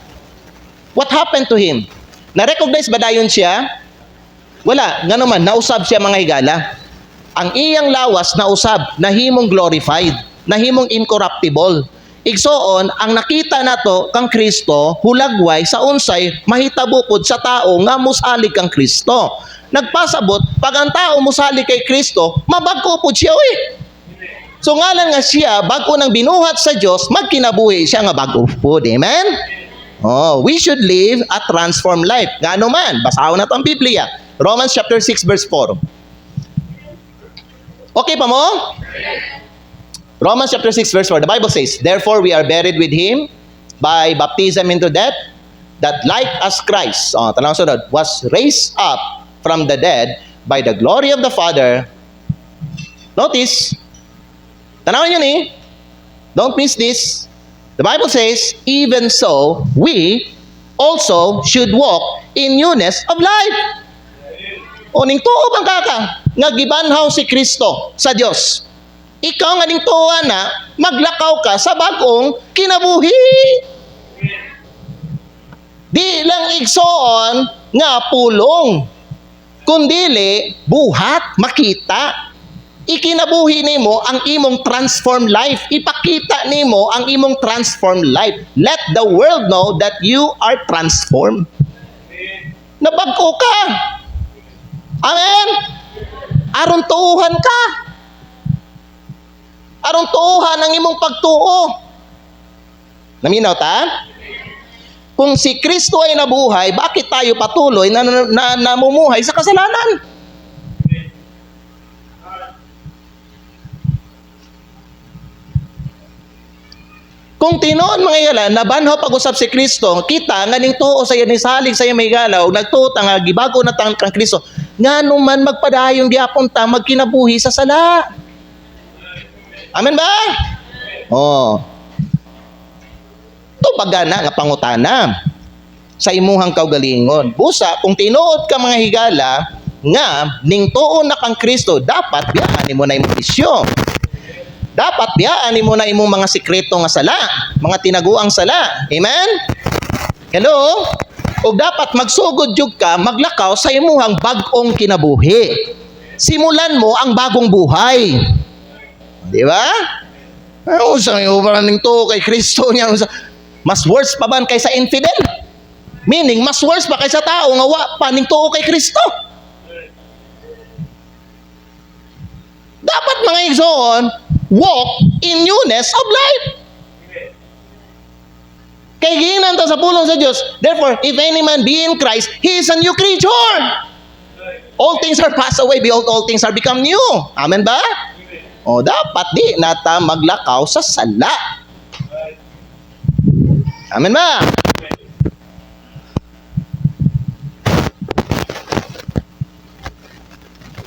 What happened to him? Na-recognize ba dayon siya? Wala. Nga naman, nausab siya mga higala. Ang iyang lawas nausab, nahimong glorified, nahimong incorruptible. Igsoon, ang nakita nato kang Kristo, hulagway sa unsay, mahitabupod sa tao nga musalig kang Kristo. Nagpasabot, pag ang tao musalig kay Kristo, mabag-o po siya, So ngalan nga siya, bago nang binuhat sa Diyos, magkinabuhi siya nga bago po. Amen? Oh, we should live a transformed life. Nga man, basahon na ito ang Biblia. Romans chapter 6 verse 4. Okay pa mo? Romans chapter 6 verse 4, the Bible says, "Therefore we are buried with Him by baptism into death, that like as Christ, tanong sunod, was raised up from the dead by the glory of the Father." Notice, tanawin yun don't miss this. The Bible says, "Even so, we also should walk in newness of life." O ning tuo bang kaka, nga gibanhaw si Kristo sa Dios. Ikaw nga ning tuwa na, maglakaw ka sa bagong kinabuhi. Di lang igsoon nga pulong, kundili buhat makita. Ikinabuhi nimo ang imong transformed life. Ipakita nimo ang imong transformed life. Let the world know that you are transformed. Nabag-o ka. Amen? Aron tuuhan ka. Aron tuuhan ang imong pagtuo. Naminaw ta? Kung si Kristo ay nabuhay, bakit tayo patuloy na namumuhay sa kasalanan? Kung tinuod mga igala, nabanhaw pag-usap si Kristo, kita nga ning tuo sa ni salig sa may galaw, nagtuta nga gibago na kang Kristo. Ngano man magpadayon gyapon ta magkinabuhi sa sala. Amen ba? Oh. Ito pagana nga pangutana sa imuhang kaugalingon. Busa, kung tinuod ka mga higala, nga ning tuo na kang Kristo, dapat biyaan nimo na imong isyo. Dapat biyaan mo na imong mga sikreto nga sala, mga tinaguang sala. Amen? Hello? O dapat magsugod jud ka, maglakaw sa imuhang bag-ong kinabuhi. Simulan mo ang bagong buhay. Di ba? Usang yung paraning to kay Kristo niya. Mas worse pa ba kaysa infidel? Meaning, mas worse pa kaysa tao nga wa pa ning tuo kay Kristo. Dapat mga igsoon, walk in newness of life. Kay giinan ta sa pulong sa Dios. Therefore, if any man be in Christ, he is a new creature. All things are passed away, behold, all things are become new. Amen ba? O dapat di nata maglakaw sa sala. Amen ba?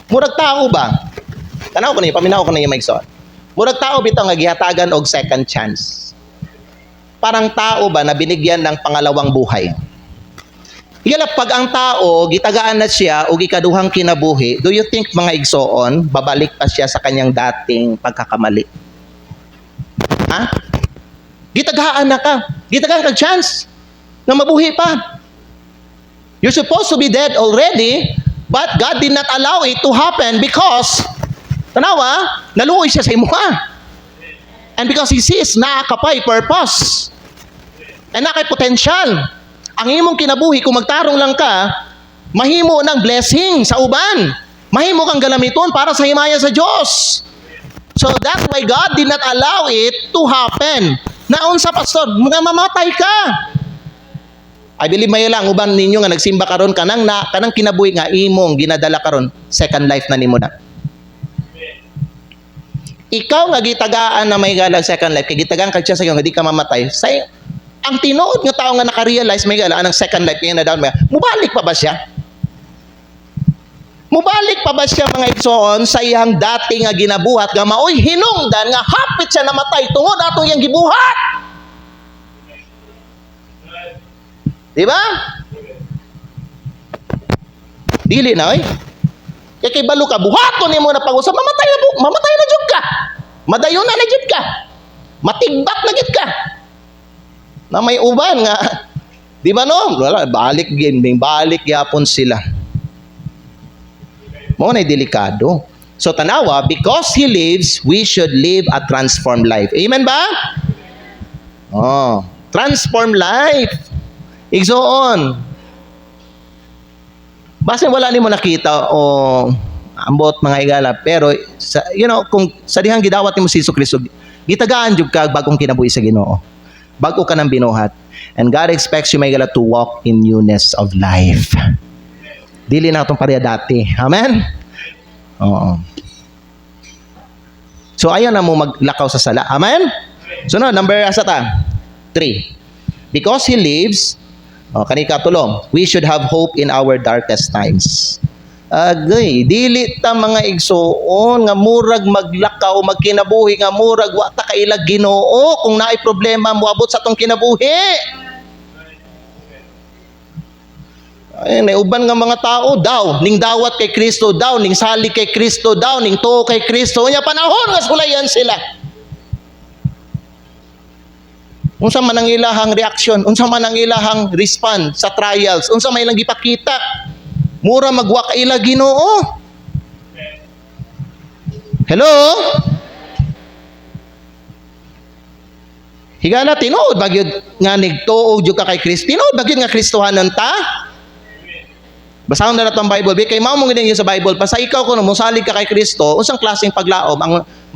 Murag tao ba? Tanaw ko niya, paminaw ko na yung maigsoon. Murag tao bitaw nga gihatagan og second chance. Parang tao ba na binigyan ng pangalawang buhay. Higala pag ang tao gitagaan na siya og ikaduhang kinabuhi, do you think mga igsoon babalik pa siya sa kanyang dating pagkakamali? Ha? Gitagaan na ka. Gitagaan ka chance na mabuhi pa. You're supposed to be dead already, but God did not allow it to happen because tanawa, naluoy siya sa imuha. And because He sees na kapay purpose. And na kay potential. Ang imong kinabuhi, kung magtarong lang ka, mahimo ng blessing sa uban. Mahimo kang galamiton para sa himaya sa Diyos. So that's why God did not allow it to happen. Naon sa pastor, mga mamatay ka. I believe may lang, uban ninyo nga nagsimba karon kanang kinabuhi nga imong ginadala karon second life na nimo na. Ikaw nga gitagaan na may galang second life, kay gitagaan ka siya sa iyo nga di ka mamatay. Say, ang tinuod nga tao nga naka-realize may galang anang second life kaya na down may, mubalik pa ba siya? Mubalik pa ba siya mga igsoon sa iyang dati nga ginabuhat nga maoy hinungdan nga hapit siya namatay tungod atong iyang gibuhat? Di ba? Dili na oy. Kay balo ka, buhaton nimo na pag-usap, mamatay na jud ka. Madayon na jud ka. Matigbak na jud ka. Na may uban nga, di ba no? Wala, balik yapon sila. Mo na delikado. So tanawa, because He lives, we should live a transformed life. Amen ba? Oh, transformed life. Igsoon. Basta wala nimo nakita o ambot mga higala, pero kung sa dihang gidawat nimo si Kristo, gitagaan jud ka bagong kinabuhi sa Ginoo. Bago ka nang binuhat. And God expects you mga higala to walk in newness of life. Dili na itong pareha dati. Amen? Oo. So ayaw na mo maglakaw sa sala. Amen? So number 3. Because He lives, kanikatulong, we should have hope in our darkest times. Agay, dili ta mga igsoon nga murag maglakaw, magkinabuhi nga murag wa ta kailag Ginoo kung naay problema moabot sa atong kinabuhi. Ay, naiuban nga mga tao daw, ning dawat kay Kristo daw, ning salig kay Kristo daw, ning tuo kay Kristo. Unya panahon nga sulayan sila. Unsa man ang ilahang reaction, unsa man ang ilahang respond sa trials, unsa may ilang gipakita. Mura magwa ka ila Ginoo. Hello? Higala tinuod bagyod nga nigtuo jud ka kay Kristo. Tinuod bagyod nga Kristohanon ta. Basahon na nato ang Bible. Kay mao mong gininyo sa Bible, pa sa ikaw kuno mosalig ka kay Kristo, unsang klaseng paglaom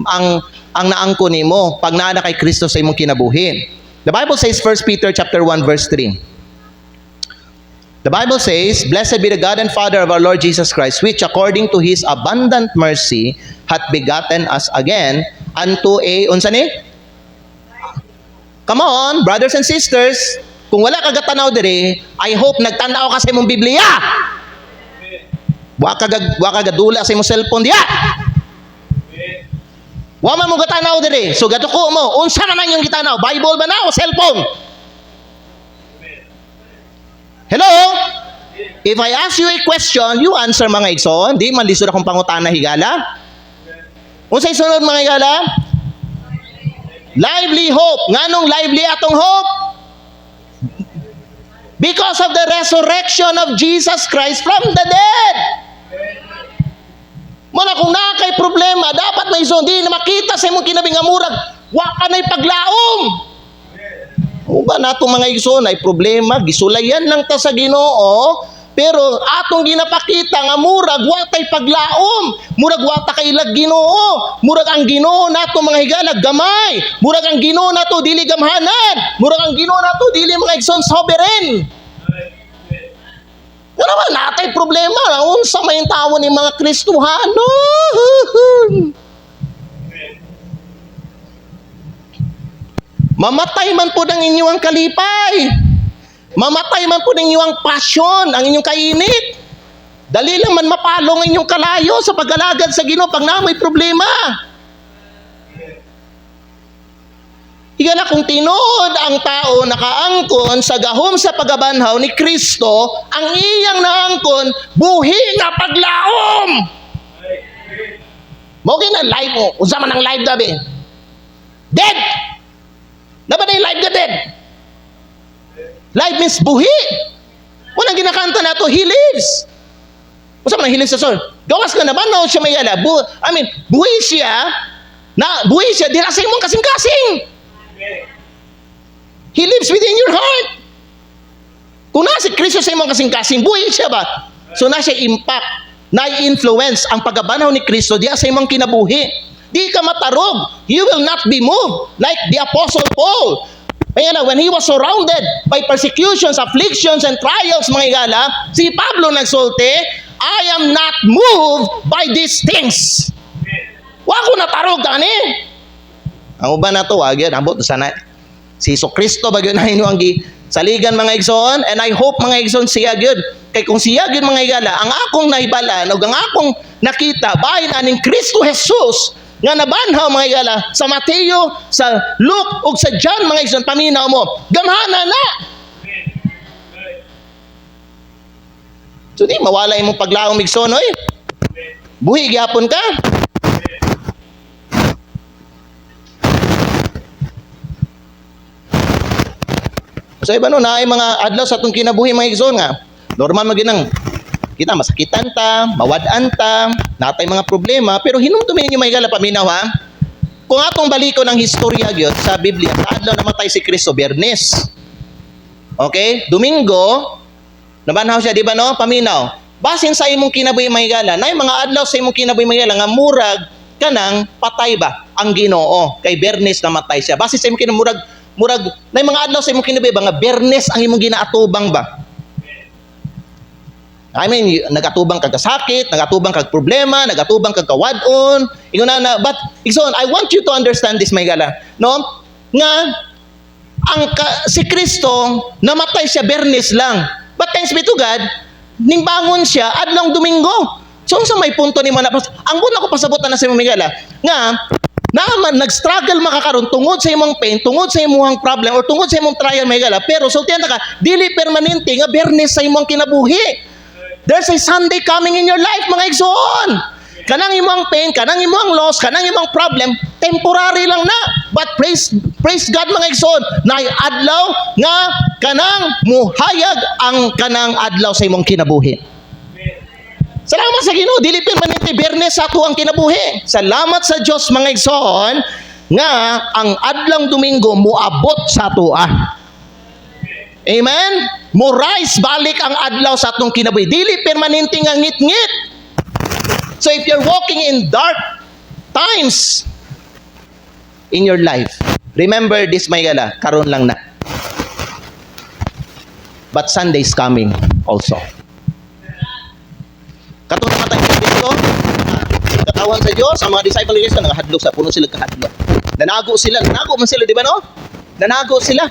ang naangko nimo pag naa na kay Kristo sa imong kinabuhi. The Bible says 1 Peter chapter 1 verse 3. The Bible says, "Blessed be the God and Father of our Lord Jesus Christ, which according to His abundant mercy hath begotten us again unto a..." Unsa ni? Come on, brothers and sisters. Kung wala ka gatanaw diri, I hope nagtanaw ka sa imong Biblia. Wa ka gadula sa imong cellphone diya. Wa man mo gatanaw diri. So gatuko mo, unsa man ang inyong gitanaw? Bible ba na o cellphone? Hello? If I ask you a question, you answer mga igsoon. Di man lisod akong pangutana higala. Unsay sunod mga higala? Lively hope. Nganong lively atong hope? Because of the resurrection of Jesus Christ from the dead. Muna kung nakay problema, dapat may igsoon, di na makita sa imong kinabing amurag, wa ka na'y paglaom. O ba nato mga igsoon ay problema, gisulayan lang ta sa Ginoo, pero atong ginapakita nga murag wa tay paglaom, murag wa ta kailag Ginoo, murag ang Ginoo nato mga higala gamay, murag ang Ginoo nato dili gamhanan, murag ang Ginoo nato dili mga igsoon sovereign. Nga naman natay problema, unsa may tawo ni mga Kristohano. Mamatay man po ng inyong kalipay. Mamatay man po ng inyong pasyon, ang inyong kainit. Dali lang man mapalong ang inyong kalayo sa pag-alagad sa Ginoo pag na may problema. Higala kung tinuod ang tao nakaangkon sa gahom sa pagabanhaw ni Kristo, ang iyang naangkon, buhi nga paglaom. Mo gina live mo, unsa man ang live dabi? Dead! Dapat na yung live ka dead. Live means buhi. Walang ginakanta na to, He lives. Masa man He lives sa soul? Gawas ka naman, no, siya may ala. Buhi siya, dira sa imong kasing-kasing. He lives within your heart. Kung nasa Kristo sa imong kasing-kasing, buhi siya ba? So nasa impact, na-influence ang pagabanaw ni Kristo diya sa imong kinabuhi. Di ka matarog. You will not be moved like the Apostle Paul. When he was surrounded by persecutions, afflictions, and trials, mga igala, si Pablo nagsulti, I am not moved by these things. Wa ko natarog gani. Ang uban na to, agad, ambot sana. Si Kristo bagyo na ino ang saligan mga igsoon, and I hope mga igsoon siya gyud. Kay kung siya gyud mga igala, ang akong nahibalan ug ang akong nakita bahin aning Kristo Jesus nga nabanhaw mga igala sa Mateo, sa Luke ug sa John mga igsoon, paminaw mo, gamhana na. So di mawala imong paglaom igsoon oy. Buhi gyapon ka. Sa iba no, na ay mga adlaw sa atong kinabuhi mga igsoon nga. Normal maginang kita masakitan ta, mawad-an ta, natay mga problema, pero hinumdumin ninyo mga higala paminaw ha. Kung atong baliko ng historya gyud sa Biblia, sa adlaw namatay si Kristo Biyernes. Okay? Domingo, nabanhaw siya, di ba no? Paminaw. Basin sa imong kinabuhi mga higala, na mga adlaw sa imong kinabuhi mga higala nga murag kanang patay ba ang Ginoo kay Biyernes namatay siya. Basin sa imong kinamurag murag na mga adlaw sa imong kinabuhi ba nga Biyernes ang imong ginaatubang ba? I mean, nagatubang kag kasakit, nagatubang kag problema, nagatubang kag kawadon. Ingon na, but igsoon, I want you to understand this, my gala. No? Nga si Kristo namatay siya Biyernes lang. But thanks be to God, ning bangon siya adlaw Domingo. So sa may punto ni man ang buna ko pasabutan na sa imong migala nga naman nag-struggle makakaron tungod sa imong pain, tungod sa imong problem or tungod sa imong trial migala, pero sultihan ka dili permanente nga Biyernes sa imong kinabuhi. There's a Sunday coming in your life mga igsoon. Kanang imong pain, kanang imong loss, kanang imong problem, temporary lang na. But praise God mga igsoon, na adlaw nga kanang muhayag ang kanang adlaw sa imong kinabuhi. Salamat sa Ginoo, dili permanente Biyernes sa ato ang kinabuhi. Salamat sa Dios mga igsoon nga ang adlaw Domingo moabot sa ato. Amen. Mo rise balik ang adlaw sa atong kinabuhi. Dili permanente nga ngit-ngit. So if you're walking in dark times in your life, remember this my gala, karon lang na. But Sunday's coming also. Katong namatay sa Kristo, katawan sa Dios, ang mga disciple ni Kristo nagahadlok sa puno sila kahadlok. Nanago man sila, di ba no? Nanago sila.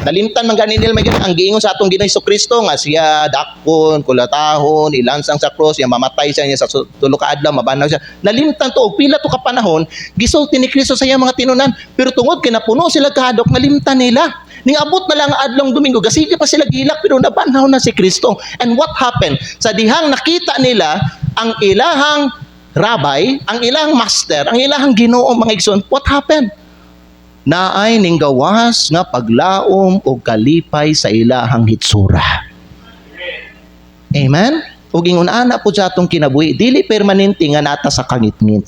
Nalimtan man ganin nila ang giingon sa atong Ginoong Kristo nga siya dakon, kulatahon, ilansang sa cross, yang mamatay siya niya sa tulo ka adlaw, mabanaw siya. Nalimtan to og pila to ka panahon, gisulti ni Kristo sa iyang mga tinunan, pero tungod kay napuno sila kahadlok, nalimtan nila. Ning abot na lang adlaw Domingo, gasige pa sila gilak pero nabanhaw na si Kristo. And what happened? Sa dihang nakita nila ang ilahang rabbi, ang ilahang master, ang ilahang Ginoo mga igsoon, what happened? Naay ning gawas nga paglaom o kalipay sa ilahang hitsura. Amen? Ug ingon ana po sa atong kinabuhi, dili permanente nga nata sa kangitngit.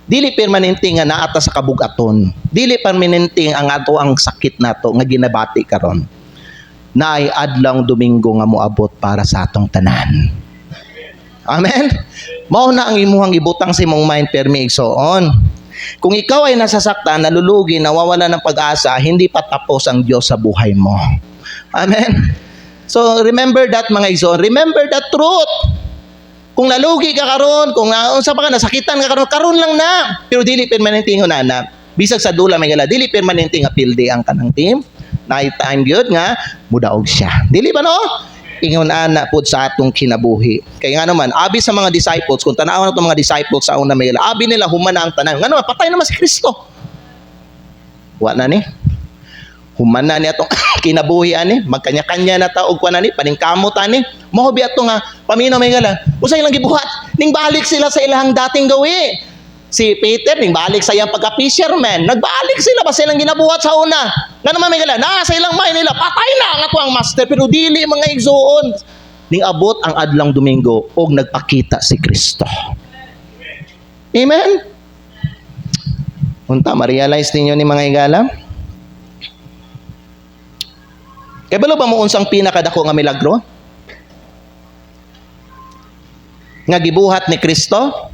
Dili permanente nga naata sa kabugaton. Dili permanente ang ato ang sakit nato nga ginabati karon. Naay adlaw Domingo nga moabot para sa atong tanan. Amen. Mao na ang imuhang ibutang sa imong mind permi igsoon. Kung ikaw ay nasasaktan, nalulugi, nawawala ng pag-asa, hindi pa tapos ang Diyos sa buhay mo. Amen. So remember that mga igsoon. Remember that truth. Kung nalugi ka karon, kung unsa pa ka nasakitan ka karon lang na. Pero dili permanente nga na. Bisag sa dula may gala, dili permanente nga pildi ang kanang team. Night time gyud nga mudaog siya. Dili ba no? Ingon ana pud sa atong kinabuhi. Kaya nga naman, abi sa mga disciples, kung tanaw na itong mga disciples sa una may gala, abi nila humana ang tanan. Nga naman, patay naman si Kristo. Wa na ni. Humana niya itong kinabuhi ani, magkanya-kanya na taog ko na ni, paningkamot ani. Mahubi ato nga, paminaw may gala, usay lang gibuhat, ning balik sila sa ilahang dating gawi. Si Peter, ning balik sa iyang pagka-fisherman, nagbalik sila ba silang ginabuhat sa una? Nga naman may gala, nasa ilang may nila, patay na ang ato ang master, pero dili mga igsoon. Ning abot ang adlaw Domingo, og nagpakita si Kristo. Amen? Unta, ma-realize ninyo ni mga igala? Kaya balo ba mo unsang pinakadako nga milagro? Nga gibuhat ni Kristo?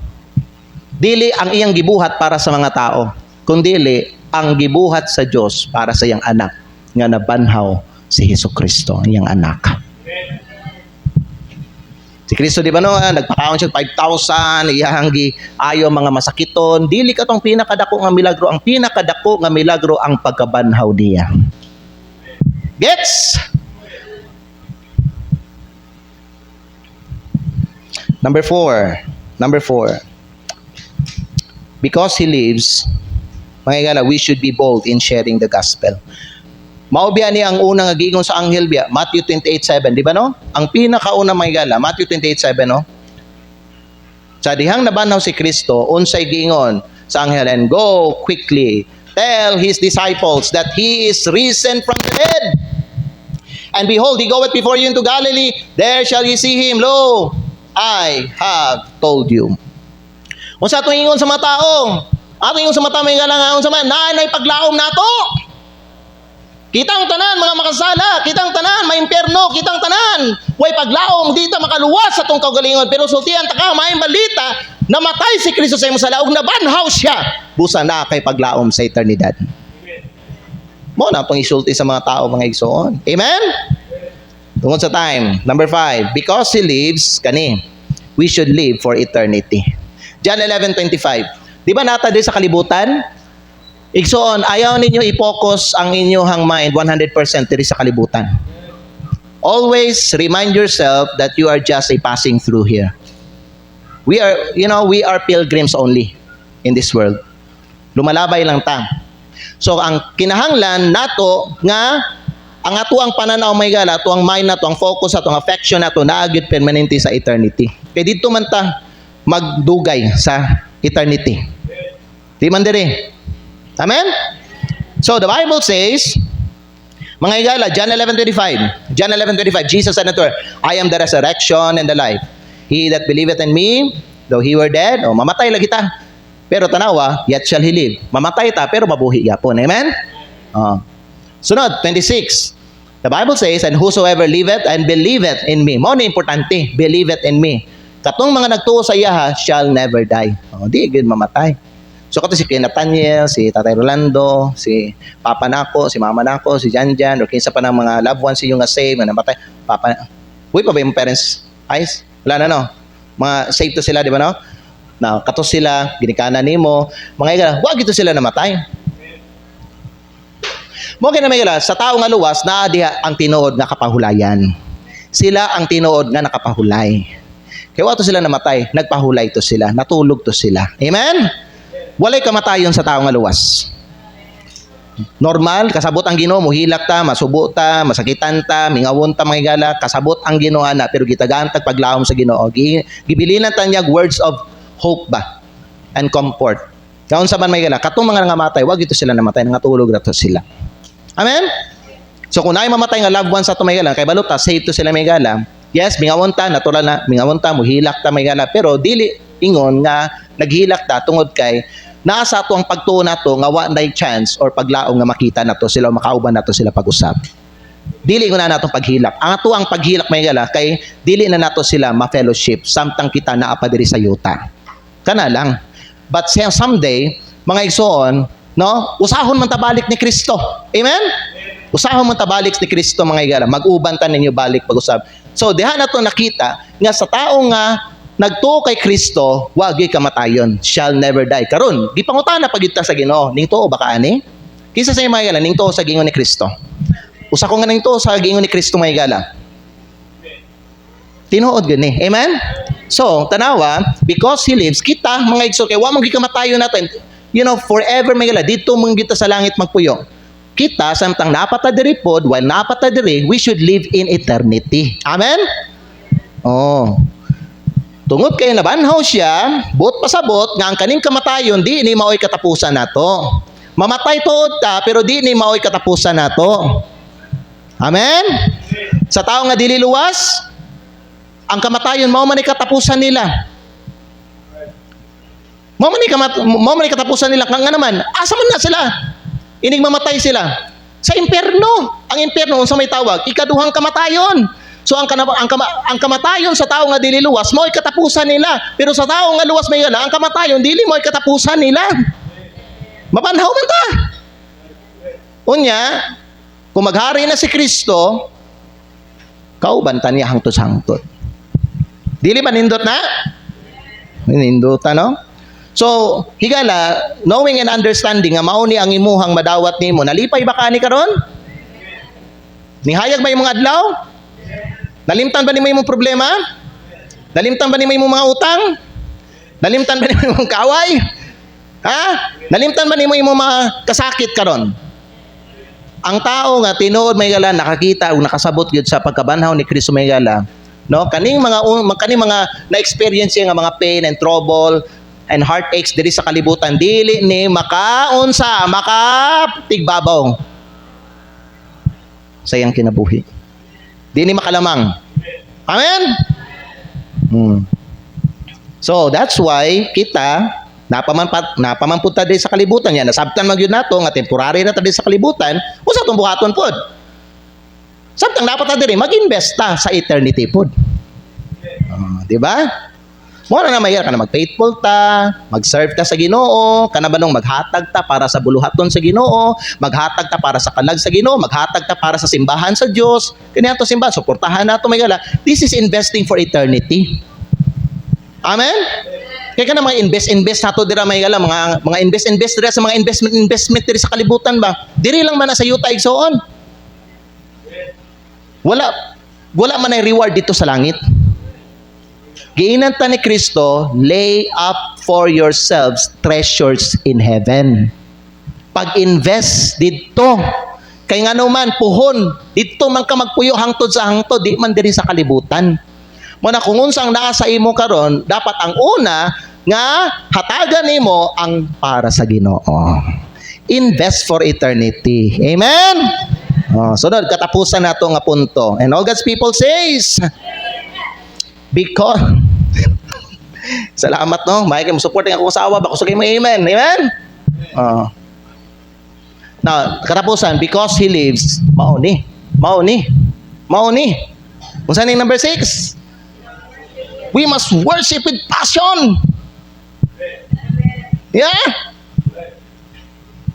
Dili ang iyang gibuhat para sa mga tao, kundi ang gibuhat sa Dios para sa iyang anak nga nabanhaw si Hesukristo, iyang anak. Si Kristo di ba no, nagpakaon siya 5,000, iyang ayo mga masakiton, dili ka tong pinakadako nga milagro, ang pinakadako nga milagro ang pagkabanhaw niya. Gets? Number 4. Because He lives, mga igala, we should be bold in sharing the gospel. Maubiya ni ang unang giingon sa anghel biya, Matthew 28:7, di ba no? Ang pinakauna mga igala, Matthew 28:7, no? Sa dihang nabanaw si Kristo, unsay giingon sa anghel, and go quickly tell his disciples that he is risen from the dead. And behold, he goeth before you into Galilee. There shall ye see him. Lo, I have told you. Kung sa atong ingon sa mga tao, atong ingon sa mga tao, may galangaon sa mga, nanay paglaom nato. Kitang tanan, mga makasala, kitang tanan, may impyerno, kitang tanan. Way paglaom, dito makaluwas sa itong kaugalingon. Pero sultihan taka, may balita, namatay si Kristo sa imo sa laog, nabanhaw siya. Busa na kay paglaom sa eternidad. Mo na itong isulti sa mga tao, mga igsoon. Amen? Tungod sa time. Number 5, because he lives, kani, we should live for eternity. John 11:25. Di ba nata din sa kalibutan? Igsoon, ayaw ninyo i-focus ang inyong mind 100% diri sa kalibutan. Always remind yourself that you are just a passing through here. We are pilgrims only in this world. Lumalabay lang ta. So ang kinahanglan nato nga ang ato ang pananaw may gala, ato ang mind nato, ang focus nato, ang affection nato naagid permanente sa eternity. Kay dito man ta magdugay sa eternity. Di man diri. Amen? So the Bible says, mga igala, John 11:25. John 11:25, Jesus said unto her, I am the resurrection and the life. He that believeth in me, though he were dead, mamatay lagi ta. Pero tanawa, yet shall he live. Mamatay ta, pero mabuhi yapon. Amen? Sunod, 26. The Bible says, and whosoever liveth and believeth in me. Mo na importante, believeth in me. Katong mga nagtuo sa iya shall never die. Di gid mamatay. So kato si Nathaniel, si Tatay Rolando, si Papa nako, si Mama nako, si Janjan, o kinsa pa ng mga loved ones yung nga save, nga namatay. Papa, uy pa ba yung parents? Ayos? Wala na no? Mga save to sila, di ba no? Na kato sila, ginikanan nimo, mga igala, wag ito sila namatay. Mo kay na may igala, sa tao nga luwas, naa diha ang tinuod nga kapahulayan. Sila ang tinuod nga nakapahulay. Kaya wato sila namatay, nagpahulay to sila, natulog to sila. Amen? Walay kamatayon sa tao nga luwas. Normal, kasabot ang Ginoo, muhilak ta, masubo ta, masakitan ta, mingawon ta mga igala, kasabot ang Ginoo ana, pero gitagaan tag paglaom sa Ginoo. Gibilinan ta niya words of hope ba and comfort. Kaun sa man mga igala, katong mga nangamatay, wag ito sila namatay, nangatulog ra to sila. Amen? So kung naay mamatay nga loved ones sa to mga igala, kay balot ta, save to sila mga igala. Yes, mingawon ta, natural na, mingawon ta, muhilak ta mga igala, pero dili ingon nga naghilak ta tungod kay nasa to ang pagtuo nato nga wa nay chance or paglaom nga makita nato sila, makauban nato sila pag-usap. Dili ko na natong paghilak. Ang ato ang paghilak may gala kay dili na nato sila ma-fellowship samtang kita naa pa diri sa yuta. Kana lang. But someday, mga igsoon, no, usahon man ta balik ni Kristo. Amen? Usahon man ta balik ni Kristo mga igala. Mag-uban ta ninyo balik pag-usap. So diha nato nakita nga sa tao nga nagtuo kay Kristo, wag gyud kamatayon, shall never die. Karon, gipangutana pagid ta sa Ginoo, ning tuo ba kaani? Kinsa sa mga igala ning tuo sa gingon ni Kristo? Usa ko nga ning tuo sa gingon ni Kristo mga igala. Tinuod gani. Amen? So, tanawa, because he lives, kita mga igsoon kay wa man gyud kamatayon natin. Forever mga igala, dito mong kita sa langit magpuyo. Kita samtang napata diri pod, while napata diri, we should live in eternity. Amen? Tungod kay nabanhaw siya, buot pasabot nga ang kaning kamatayon di ni maoy katapusan nato. Mamatay tuod ta pero di ni maoy katapusan nato. Amen. Sa tao nga dili luwas, ang kamatayon mao man ni katapusan nila. Mao man ni katapusan nila nga naman. Asa man na sila? Ining mamatay sila sa impyerno. Ang impyerno unsa may tawag? Ikaduhang kamatayon. So ang kamatayon sa tao nga dili luwas mao'y katapusan nila. Pero sa tao nga luwas may gala, ang kamatayon dili mao'y katapusan nila. Mabanhaw man ta. Unya, kung maghari na si Kristo, kauban ta niya hangtod-hangtod. Dili ba nindot na? Nindot no? So, higala, knowing and understanding nga mao ni ang imuhang madawat nimo, nalipay ba kani karon? Nihayag ba imong adlaw? Nalimtan ba ni mo yung problema? Nalimtan ba ni mo yung mga utang? Nalimtan ba ni mo yung kaaway? Ha? Nalimtan ba ni mo yung mga kasakit karon? Ang tao nga tinuod may gala nakakita o nakasabot gyud sa pagkabanhaw ni Kristo may gala, no? Kaning mga na-experience nga mga pain and trouble, and heartaches diri sa kalibutan, dili ni makaunsa, makatigbabaw sa iyang kinabuhi. Di ni makalamang. Amen? So, that's why kita, napaman punta din sa kalibutan yan. Nasabtan man yun nato, nga temporary na tayo sa kalibutan, usa itong buhaton po. Sabtang dapat na din, mag-invest ta sa eternity po. Di ba? Muna na mayroon ka na mag-faithful ta, mag-serve ta sa Ginoo, ka na ba nung maghatag ta para sa buluhaton sa Ginoo, maghatag ta para sa kalag sa Ginoo, maghatag ta para sa simbahan sa Dios. Kanya to simbahan, suportahan nato may gala. This is investing for eternity. Amen? Kaya ka na mga invest nato dira may gala, mga invest dira sa mga investment diri sa kalibutan ba? Diri lang man na sa yuta igsoon. Wala man ay reward dito sa langit. Giinanta ni Kristo, lay up for yourselves treasures in heaven. Pag-invest dito, kay nga naman, puhon, dito man ka magpuyo hangtod sa hangtod, di man diri sa kalibutan. Muna kung unsang naa sa imo karon, dapat ang una, nga hatagan nimo ang para sa Ginoo. Invest for eternity. Amen? Sunod, katapusan na ito nga punto. And all God's people says, because salamat no, may kay support ng akong asawa bako sa kay mo amen. Amen. Now, katapusan, because he lives, mauni. Unsa ning number 6? We must worship with passion. Yeah?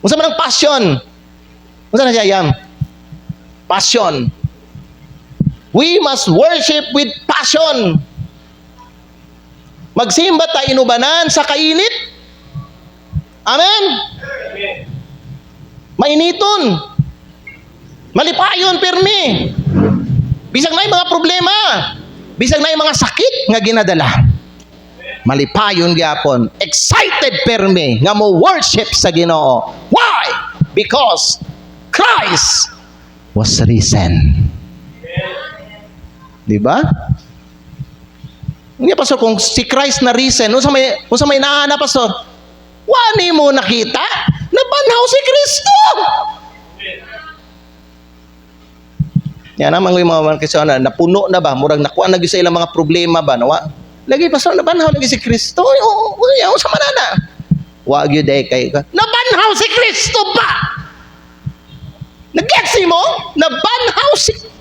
Unsa man ang passion? Unsa na siya yam? Passion. We must worship with passion. Magsimba tayo inubanan sa kainit. Amen? Mainiton. Malipayon pirmi. Bisag na yung mga problema. Bisag na yung mga sakit nga ginadala. Malipayon gyapon. Excited pirmi nga mo worship sa Ginoo. Why? Because Christ was risen. Di ba? Hindi, Pastor, kung si Christ na risen, kung sa may nahanap, Pastor, wani mo nakita? Nabanhaw si Kristo! Yan naman yung mga Kristo na napuno na ba? Murag nakuha na sa ilang mga problema ba? Lagi, Pastor, nabanhaw lagi si Kristo. O sa manana. Wag yun day kay ka. Nabanhaw si Kristo ba? Nag-gets mo? Nabanhaw si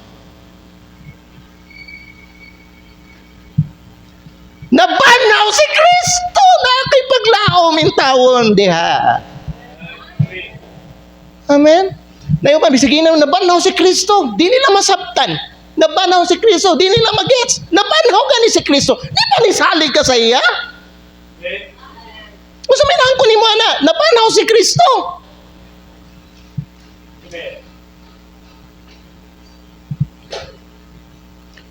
Nabanhaw si Kristo na kay paglaom in tawon diha. Amen. Nayo pa bisigin na nabanhaw si Kristo, di nila masabtan. Nabanhaw si Kristo, di nila magets. Nabanhaw gani si Kristo. Di pa ni salig ka sa iya? Usa may nang kunin mo ana, nabanhaw si Kristo.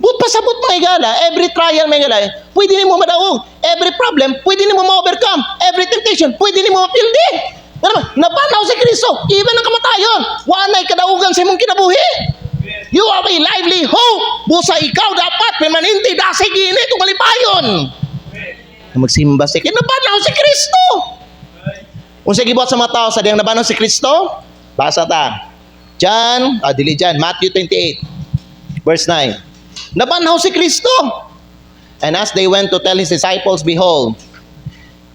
But pasabot mga igala, every trial mga igala, pwede ni mo madaog. Every problem, pwede ni mo ma-overcome. Every temptation, pwede ni mo mapildi. Nabanaw si Kristo, even ang kamatayon. Wanay kadaugan sa imong kinabuhi. You have a lively hope. Busa ikaw dapat, permanente, dasig init, malipayon. Magsimba si Kristo, nabanaw si Kristo. Kung sa gibot sa mga tao, sa diyang nabanaw si Kristo, basa ta. Matthew 28, verse 9. Nabanhaw si Kristo. And as they went to tell his disciples, behold,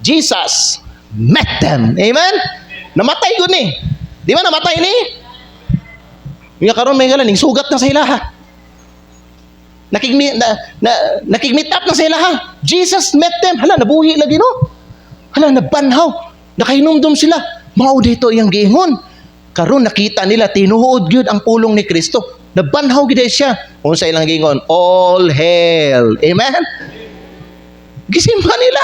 Jesus met them. Amen? Namatay yun eh. Di ba namatay ni? Yung karon may galang, sugat na sa ilaha. Nakigmeet up na sa ilaha. Jesus met them. Hala, nabuhi lagi no? Hala, nabanhaw. Nakahinumdum sila. Mao dito iyang giingon. Karon nakita nila, tinuod yun ang pulong ni Kristo. Nabanhaw gid siya. Kung sa ilang gingon, all hail. Amen? Gisimba nila.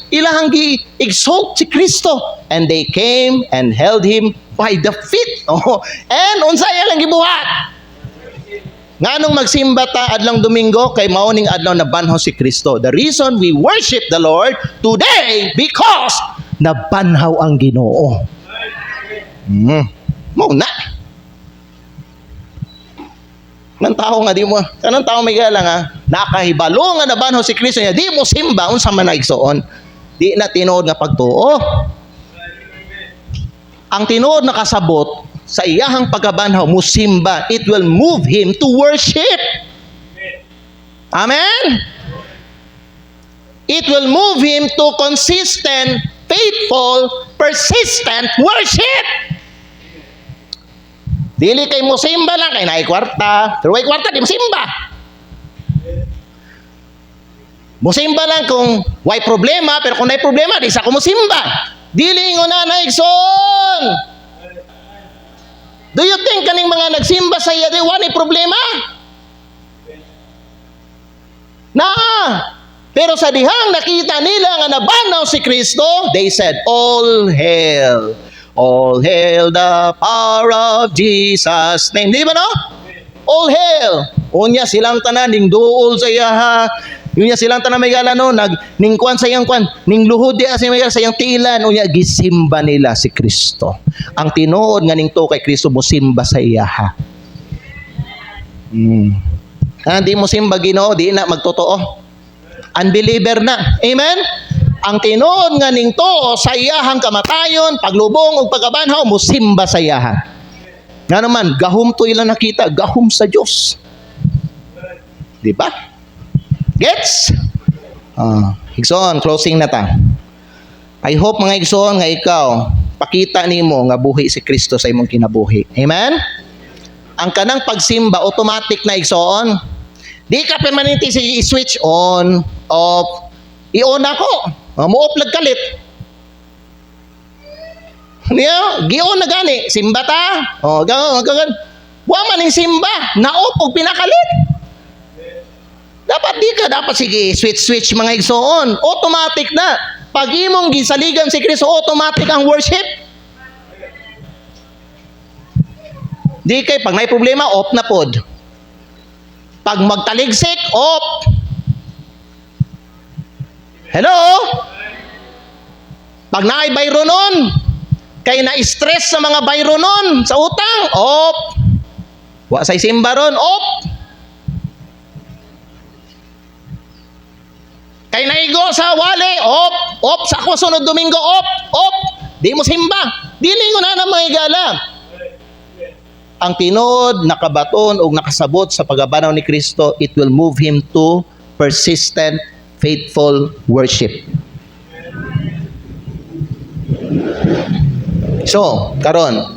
Ilahang gi-exalt si Kristo. And they came and held him by the feet. And unsa ilang gibuhat? Nganong magsimba ta adlang Domingo kay mauning adlaw nabanhaw si Kristo. The reason we worship the Lord today because nabanhaw ang Ginoo. Mao na. Nang tao nga di mo, kanang tao may gala nga, nakahibalo nga nabanhaw si Kristo niya, di mo simba unsa man naigsoon. di na tinuod nga pagtuo. Ang tinuod na kasabot sa iyahang pagkabanhaw, musimba, it will move him to worship. Amen? It will move him to consistent, faithful, persistent worship. Dili kay musimba lang, kay naay kwarta. Pero way kwarta, di musimba. Musimba lang kung way problema, pero kung may problema, di sa kumusimba. Dili ngo na naigsoon. Do you think kaning mga nagsimba sa iya, di wala problema? Na. Pero sa dihang nakita nila nga nabanaw si Kristo, they said, all hail the power of Jesus' name. Di ba no? All hail. Unya silang tanan, ning duol sa iya ha. Unya silang tanan may gala no, ning kwan sa iyang kwan, ning luhod di sa may gala sa iyang tilan. Unya gisimba nila si Kristo. Ang tinuod nga ning to kay Kristo mo simba sa iya ha. Di mo simba Ginoo, di na magtotoo. Unbeliever na. Amen? Ang tinuod nga ning to sa iyahang kamatayon, paglubong ug pagkabanhaw, musimba sa iyaha. Nga naman, gahom to ilang nakita, gahom sa Diyos. Di ba? Gets? Igsoon, closing na ta. I hope mga igsoon nga ikaw, pakita nimo nga buhi si Kristo sa imong kinabuhi. Amen? Ang kanang pagsimba, automatic na igsoon. Di ka permanente i-switch on, off. I-on ako. Mo-off kalit. Niya, gi-on na gani. Simba ta. Wa man ning simba. Na-off og pinakalit. Dapat sige, switch mga igsoon. Automatic na. Pag imong gisaligan si Kristo, automatic ang worship. Di kay pag may problema, off na pod. Pag magtaligsik, off. Hello? Pag naay bayronon, kay na-stress sa mga bayronon sa utang, off. Wa say simba ron, off. Kay naigo sa wali, off. Off sa kasunod Domingo, off. Off. Di mo simba. Dili ko na mga igala. Ang tinuod, nakabaton o nakasabot sa pagabanaw ni Kristo, it will move him to persistent, faithful worship. So, karon.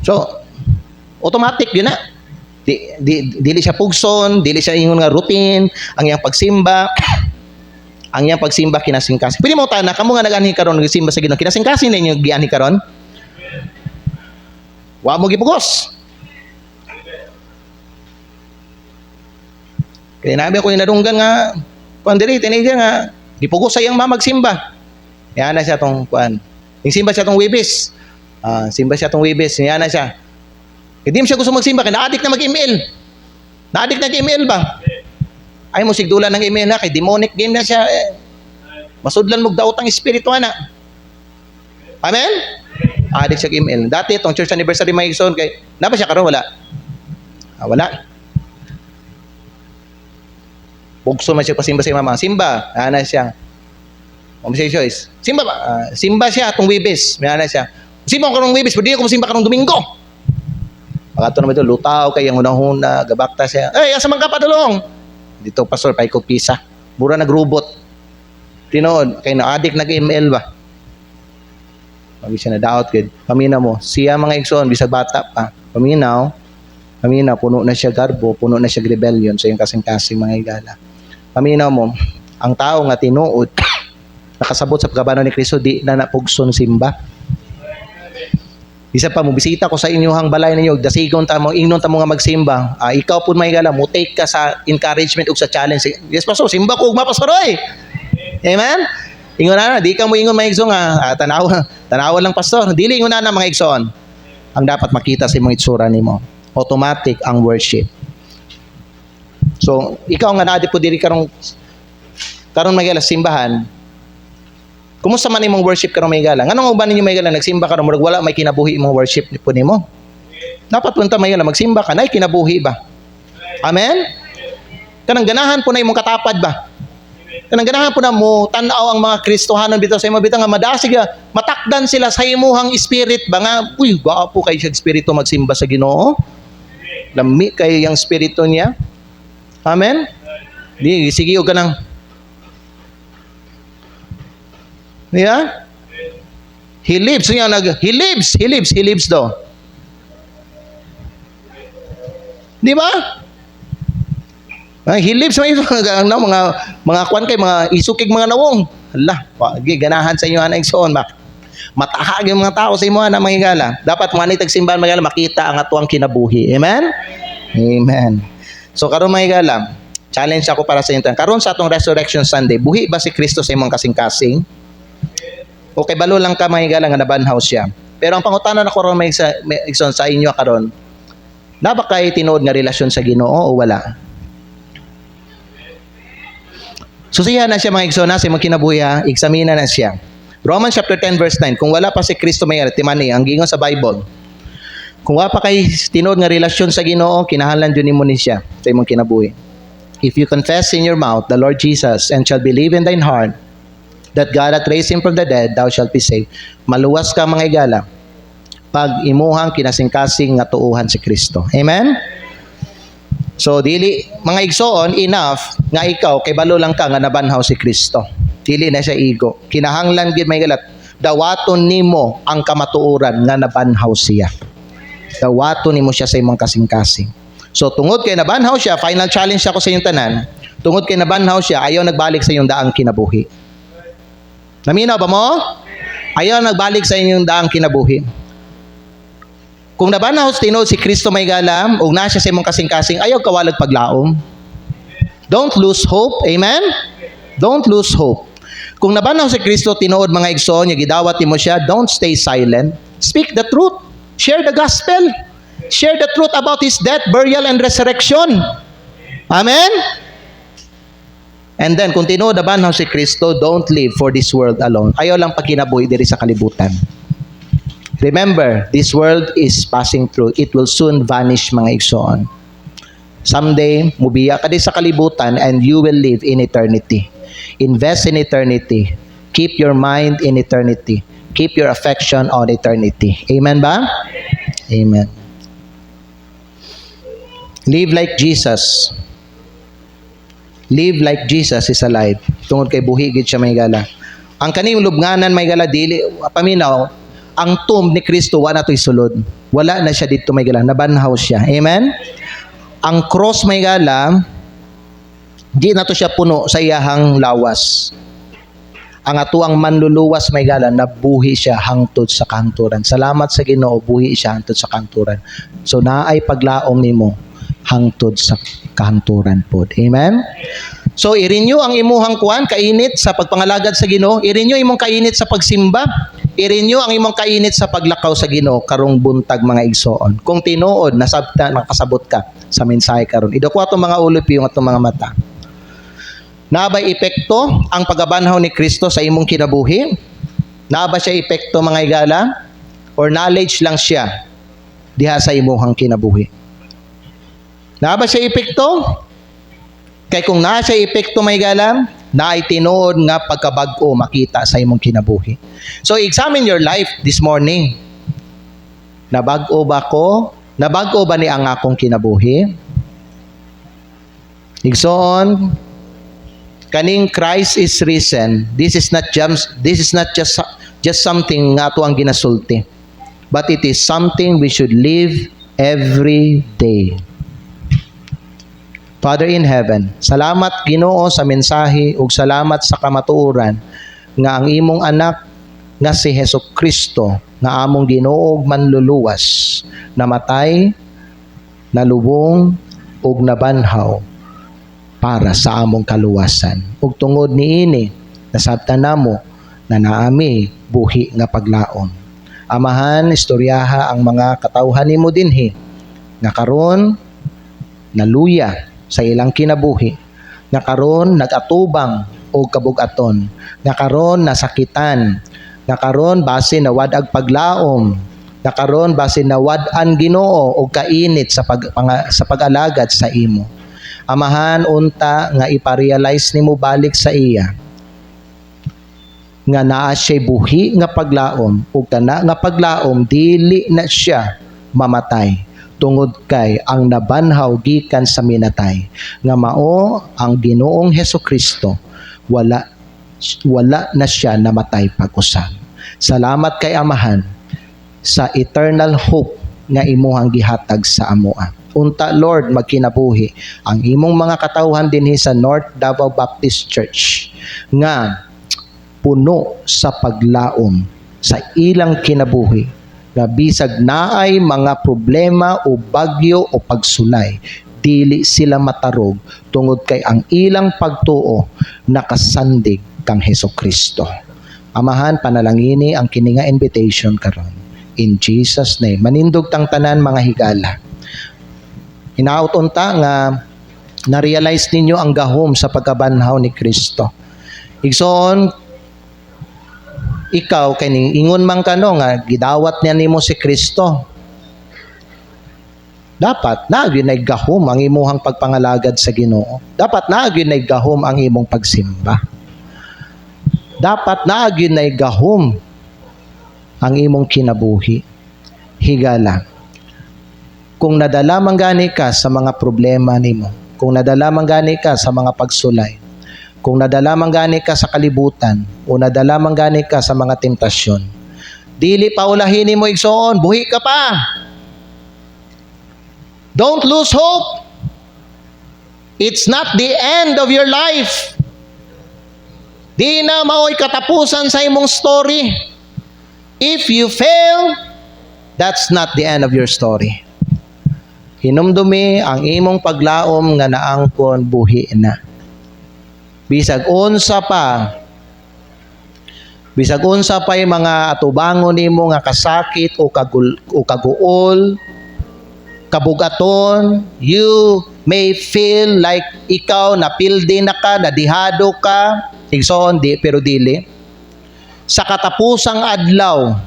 So, automatic yun na. Dili siya pugson, dili siya ingon nga routine, ang iyang pagsimba, ang iyang pagsimba kinasingkasing. Pwede mo tayo na, kamo nga nag-anhi karon, nagsimba sa Ginoo, kinasingkasing ninyo gianhi karon? Wa mo gipugos. Kaya nabi ako inadunggan nga, pandiri, teenager nga, gipugos sa iyang mamagsimba. Yan na siya tong kuan. Yung simba siya tong Webes. Simba siya tong Webes. Yan na siya. Hindi mo siya gusto magsimba, kaya na-addict na mag-email. Na-addict na email ba? Ay mo sigdulan ng email na, kay demonic game na siya. Masudlan mo daot ang espiritu na. Amen? Addict siya email. Dati, itong church anniversary may igsoon, kay, na ba siya karon? Wala. Wala. Bugso man siya pasimba sa mama. Simba. Na siya. Choice. Simba ba? Simba siya, itong Webes. May na siya. Simba ko karong Webes, pero di ako simba karong Domingo. Pagkato naman ito, lutaw, kaya hunahuna, gabakta siya. Asa man ka padulong? Dito, pastor, paikot pisa. Mura nagrobot. Tinood, kaya na-addict nag-email ba? Pag siya na-doubt, paminaw mo. Siya mga igsoon, bisag bata pa. Paminaw, puno na siya garbo, puno na siya rebellion sa yung kasing-kasing mga igala. Paminaw mo, ang tao nga tinuod, nakasabot sa pagkabanaw ni Kristo, di na napugson simba. Isa pa mo, bisita ko sa inyong balay ninyo, dasigon ta mo, ingnon ta mo nga magsimba. Ikaw po may gala, mo take ka sa encouragement o sa challenge. Yes, pastor, simba ko, mapastor, oy. Amen? Ingon na, di ka mo ingon mga igsoon nga, tanawa lang pastor. Dili ingon na mga igsoon. Ang dapat makita sa imong itsura nimo. Automatic ang worship. So, ikaw nga naadi po diri karon may gala simbahan. Kumusta man imong worship karon may gala? Nganong uban ninyo may gala nagsimba karon murag wala may kinabuhi imong worship po nimo? Dapat punta may gala magsimba ka nay kinabuhi ba? Amen? Kanang ganahan po na imong katapad ba? Kanang ganahan po na mo tan-aw ang mga Kristohanon bitaw sa imo bitaw nga madasig matakdan sila sa imuhang spirit ba nga uy gwapo kay siya espiritu magsimba sa Ginoo. Lami kay yang espiritu niya. Amen. Di sige og kanang yeah? He lives niya he lives daw. Di ba? He lives mga kwan kay mga isukig mga nawong. Hala, wagi ganahan sa inyo ana igsoon ba. Matahag yung mga tao sa imo ana mga higala. Dapat manitag simbahan mga higala makita ang atuang kinabuhi. Amen? Amen. So karon mga higala, challenge ako para sa inyo. Karon sa atong Resurrection Sunday, buhi ba si Kristo sa imong kasing-kasing? Okay, balo lang ka mga higala nga nabanhaw siya. Pero ang pangutana na ko ron may igsoon sa inyo karon, na ba kay tinuod nga relasyon sa Ginoo o wala? Susihan na siya mga igsoon na sa imong kinabuhi, eksamina na siya. Romans chapter 10 verse 9, kung wala pa si Kristo may timani, ang gingon sa Bible, kung wala pa kay tinuod nga relasyon sa Ginoo, kinahanglan jud nimo ni siya sa imong kinabuhi. If you confess in your mouth the Lord Jesus and shall believe in thine heart that God hath raised him from the dead, thou shalt be saved. Maluwas ka mga igala pag imuhang kinasing-kasing nga tuuhan si Kristo. Amen? So dili mga igsoon enough nga ikaw kay balo lang ka nga nabanhaw si Kristo. Dili na siya ego. Kinahanglan gid may galat dawaton nimo ang kamatuoran nga nabanhaw siya. Dawaton nimo siya sa imong kasing-kasing. So tungod kay nabanhaw siya, final challenge ako sa inyong tanan. Tungod kay nabanhaw siya, ayaw nagbalik sa inyong daang kinabuhi. Naminaw ba mo? Ayaw nagbalik sa inyong daang kinabuhi. Kung nabanhaw tinuod si Kristo may galam, ug na siya sa imong kasing-kasing, ayaw kawalag paglaom. Don't lose hope. Amen? Don't lose hope. Kung nabanhaw si Kristo tinuod mga igsoon, yung gidawat nimo siya, don't stay silent. Speak the truth. Share the gospel. Share the truth about his death, burial, and resurrection. Amen? And then, kung tinuod nabanhaw si Kristo, don't live for this world alone. Ayaw lang pagkinabuhi diri sa kalibutan. Remember, this world is passing through. It will soon vanish, mga igsoon. Someday, mubiya ka din sa kalibutan and you will live in eternity. Invest in eternity. Keep your mind in eternity. Keep your affection on eternity. Amen ba? Amen. Live like Jesus. Live like Jesus is alive. Tungod kay buhi gid siya may gala. Ang kaning lubnganan may gala dili paminaw. Ang tomb ni Kristo wala to'y sulod. Wala na siya dito may gala. Nabanhaw siya. Amen? Ang cross may gala, di na to siya puno sa iyahang lawas. Ang atuang manluluwas may gala, nabuhi siya hangtod sa kanturan. Salamat sa Ginoo, buhi siya hangtod sa kanturan. So naay paglaom nimo hangtod sa kanturan pod. Amen? So i-renew ang imuhang kuan, kainit sa pagpangalagad sa Ginoo. I-renew imong kainit sa pagsimba. I-renew ang imong kainit sa paglakaw sa Ginoo karong buntag mga igsoon. Kung tinuod nasabta nakasabot ka sa mensahe karon. Idako atong mga ulo piyong atong mga mata. Naabay epekto ang pagabanhaw ni Kristo sa imong kinabuhi? Naaba siya epekto mga igala? Or knowledge lang siya diha sa imong kinabuhi? Naaba siya epekto? Kay kung naa siya epekto mga igala, na ay tinuod nga pagkabag-o makita sa imong kinabuhi. So examine your life this morning. Nabag-o ba ko? Nabag-o ba ni ang akong kinabuhi? Igsoon, kaning Christ is risen. This is not just something nga ato ang ginasulti. But it is something we should live every day. Father in heaven, salamat Ginoo sa mensahe ug salamat sa kamatuoran nga ang imong anak nga si Hesukristo nga among Ginoo ug manluluwas, namatay, nalubong ug nabanhaw para sa among kaluwasan. Ug tungod niini, nasabtan namo na naami buhi nga paglaom. Amahan, istoryaha ang mga katawhan nimo dinhi nga karon naluya sa ilang kinabuhi, nga karon nagatubang o kabugaton, nga karon nasakitan, nga karon base na wadag paglaom, nga karon base na wad-an Ginoo o kainit sa pag-alagad sa imo. Amahan, unta nga iparealize nimo balik sa iya nga naa siya'y buhi nga paglaom ug kana nga paglaom dili na siya mamatay tungod kay ang nabanhaw gikan sa minatay nga mao ang Ginoong Hesukristo. Wala na siya namatay pag-usab. Salamat kay Amahan sa eternal hope nga imuhang gihatag sa amoa. Unta, Lord, magkinabuhi ang imong mga katawhan dinhi sa North Davao Baptist Church nga puno sa paglaom sa ilang kinabuhi nga bisag naay mga problema o bagyo o pagsulay, dili sila matarog tungod kay ang ilang pagtuo nakasandig kang Hesukristo. Amahan, panalangini ang kini nga invitation karon. In Jesus' name. Manindog tang tanan mga higala. Hinaut unta nga na-realize ninyo ang gahom sa pagkabanhaw ni Kristo. Igsoon, ikaw kaning ingon man kano nga gidawat niya nimo si Kristo. Dapat naagyon ay gahom ang imuhang pagpangalagad sa Ginoo. Dapat naagyon ay gahom ang imong pagsimba. Dapat naagyon ay gahom ang imong kinabuhi. Higala. Kung nadala man gani ka sa mga problema nimo, kung nadala man gani ka sa mga pagsulay, kung nadala man gani ka sa kalibutan o nadala man gani ka sa mga temptasyon, dili paulahin mo igsoon, buhi ka pa. Don't lose hope. It's not the end of your life. Di na mao'y katapusan sa imong story. If you fail, that's not the end of your story. Hinumdumi ang imong paglaom nga naangkon buhi na. Bisag unsa pa'y mga atubangon nimo nga kasakit o kaguol, kabugaton, you may feel like ikaw napildi na ka, nadihado ka, igsoon pero dili. Sa katapusang adlaw,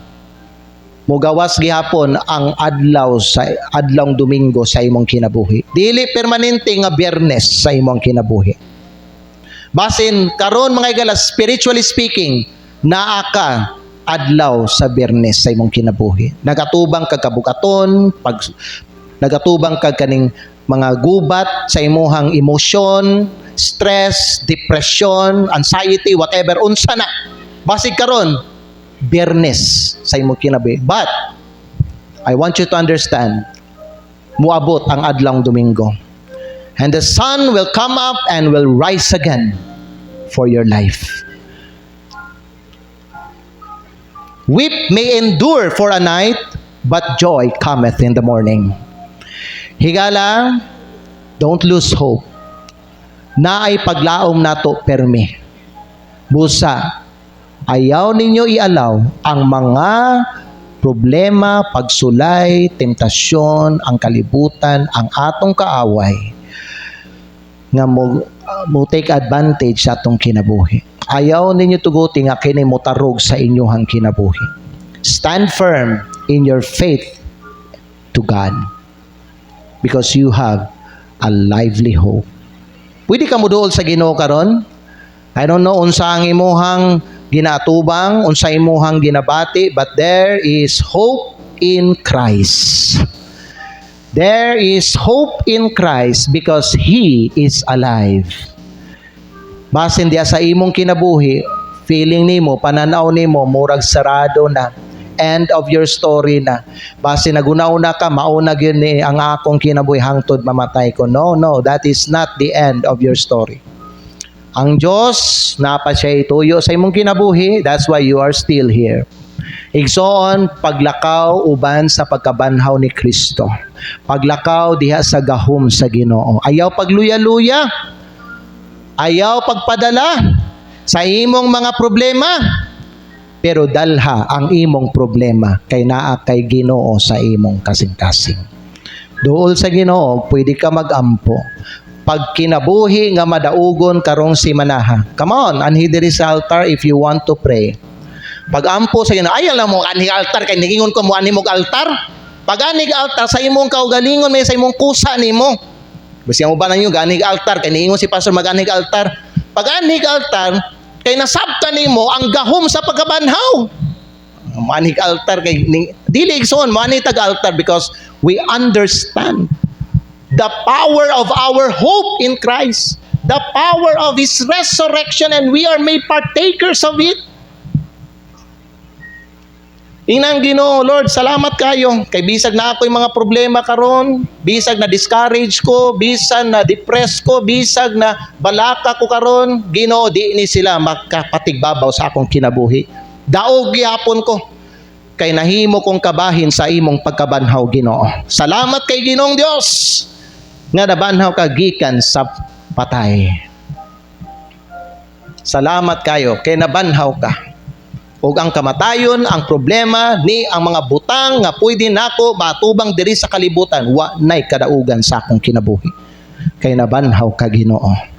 mugawas gihapon ang adlaw sa adlawng Domingo sa imong kinabuhi. Dili permanente nga Biyernes sa imong kinabuhi. Basin karon mga igala, spiritually speaking, naa ka adlaw sa Biyernes sa imong kinabuhi. Nagatubang kag kabukaton, nagatubang kag kaning mga gubat sa imong emosyon, stress, depression, anxiety, whatever unsa na. Basig karon Biyernes sa imong kinabuhi. But I want you to understand, muabot ang adlawng Domingo. And the sun will come up and will rise again for your life. Weep may endure for a night, but joy cometh in the morning. Higala, don't lose hope. Naay paglaom nato permi. Busa, ayaw ninyo ialaw ang mga problema, pagsulay, temptasyon, ang kalibutan, ang atong kaaway nga mo take advantage sa atong kinabuhi. Ayaw ninyo tuguti nga kini motarog sa inyong kinabuhi. Stand firm in your faith to God because you have a lively hope. Pwede ka mo duol sa Ginoo karon? I don't know unsa ang imuhang ginatubang, unsa imuhang ginabati, but there is hope in Christ. There is hope in Christ because He is alive. Basin diya sa imong kinabuhi, feeling nimo, pananaw nimo, murag sarado na. End of your story na. Basin naguna-una ka, mauna gyud ni ang akong kinabuhi hangtod mamatay ko. No, that is not the end of your story. Ang Diyos, napa siya ituyo sa imong kinabuhi, that's why you are still here. Igsoon, paglakaw uban sa pagkabanhaw ni Kristo. Paglakaw diha sa gahom sa Ginoo. Ayaw pagluya-luya. Ayaw pagpadala sa imong mga problema. Pero dalha ang imong problema kay naa kay Ginoo sa imong kasing-kasing. Duol sa Ginoo, pwede ka magampo. Pag kinabuhi nga madaugon karong simanaha. Come on, anhi diri sa altar if you want to pray. Pag ampo sa Ginoo, ay alam mo anhi altar kay nigingon ko mo ani mog altar. Pag anig altar sa imong kaugalingon may sa imong kusa nimo. Basta yung uban ninyo ganig altar kay niingon si pastor mag-anig altar. Pag anig altar kay nasabtan nimo ang gahom sa pagkabanhaw. Manig altar kay dili igsoon manig tag altar because we understand the power of our hope in Christ, the power of His resurrection, and we are made partakers of it. Inang Ginoo, Lord, salamat kayo. Kay bisag na ako yung mga problema karon, bisag na discourage ko, bisag na depress ko, bisag na balaka ko karon, Ginoo, di ni sila makapatigbabaw sa akong kinabuhi. Daog gyapon ko kay nahimo kong kabahin sa imong pagkabanhaw, Ginoo. Salamat kay Ginoong Dios nga nabanhaw ka gikan sa patay. Salamat kayo kay nabanhaw ka. Ug ang kamatayon, ang problema ni ang mga butang nga pwede nako matubang diri sa kalibutan, wa nay kadaugan sa akong kinabuhi. Kay nabanhaw ka, Ginoo.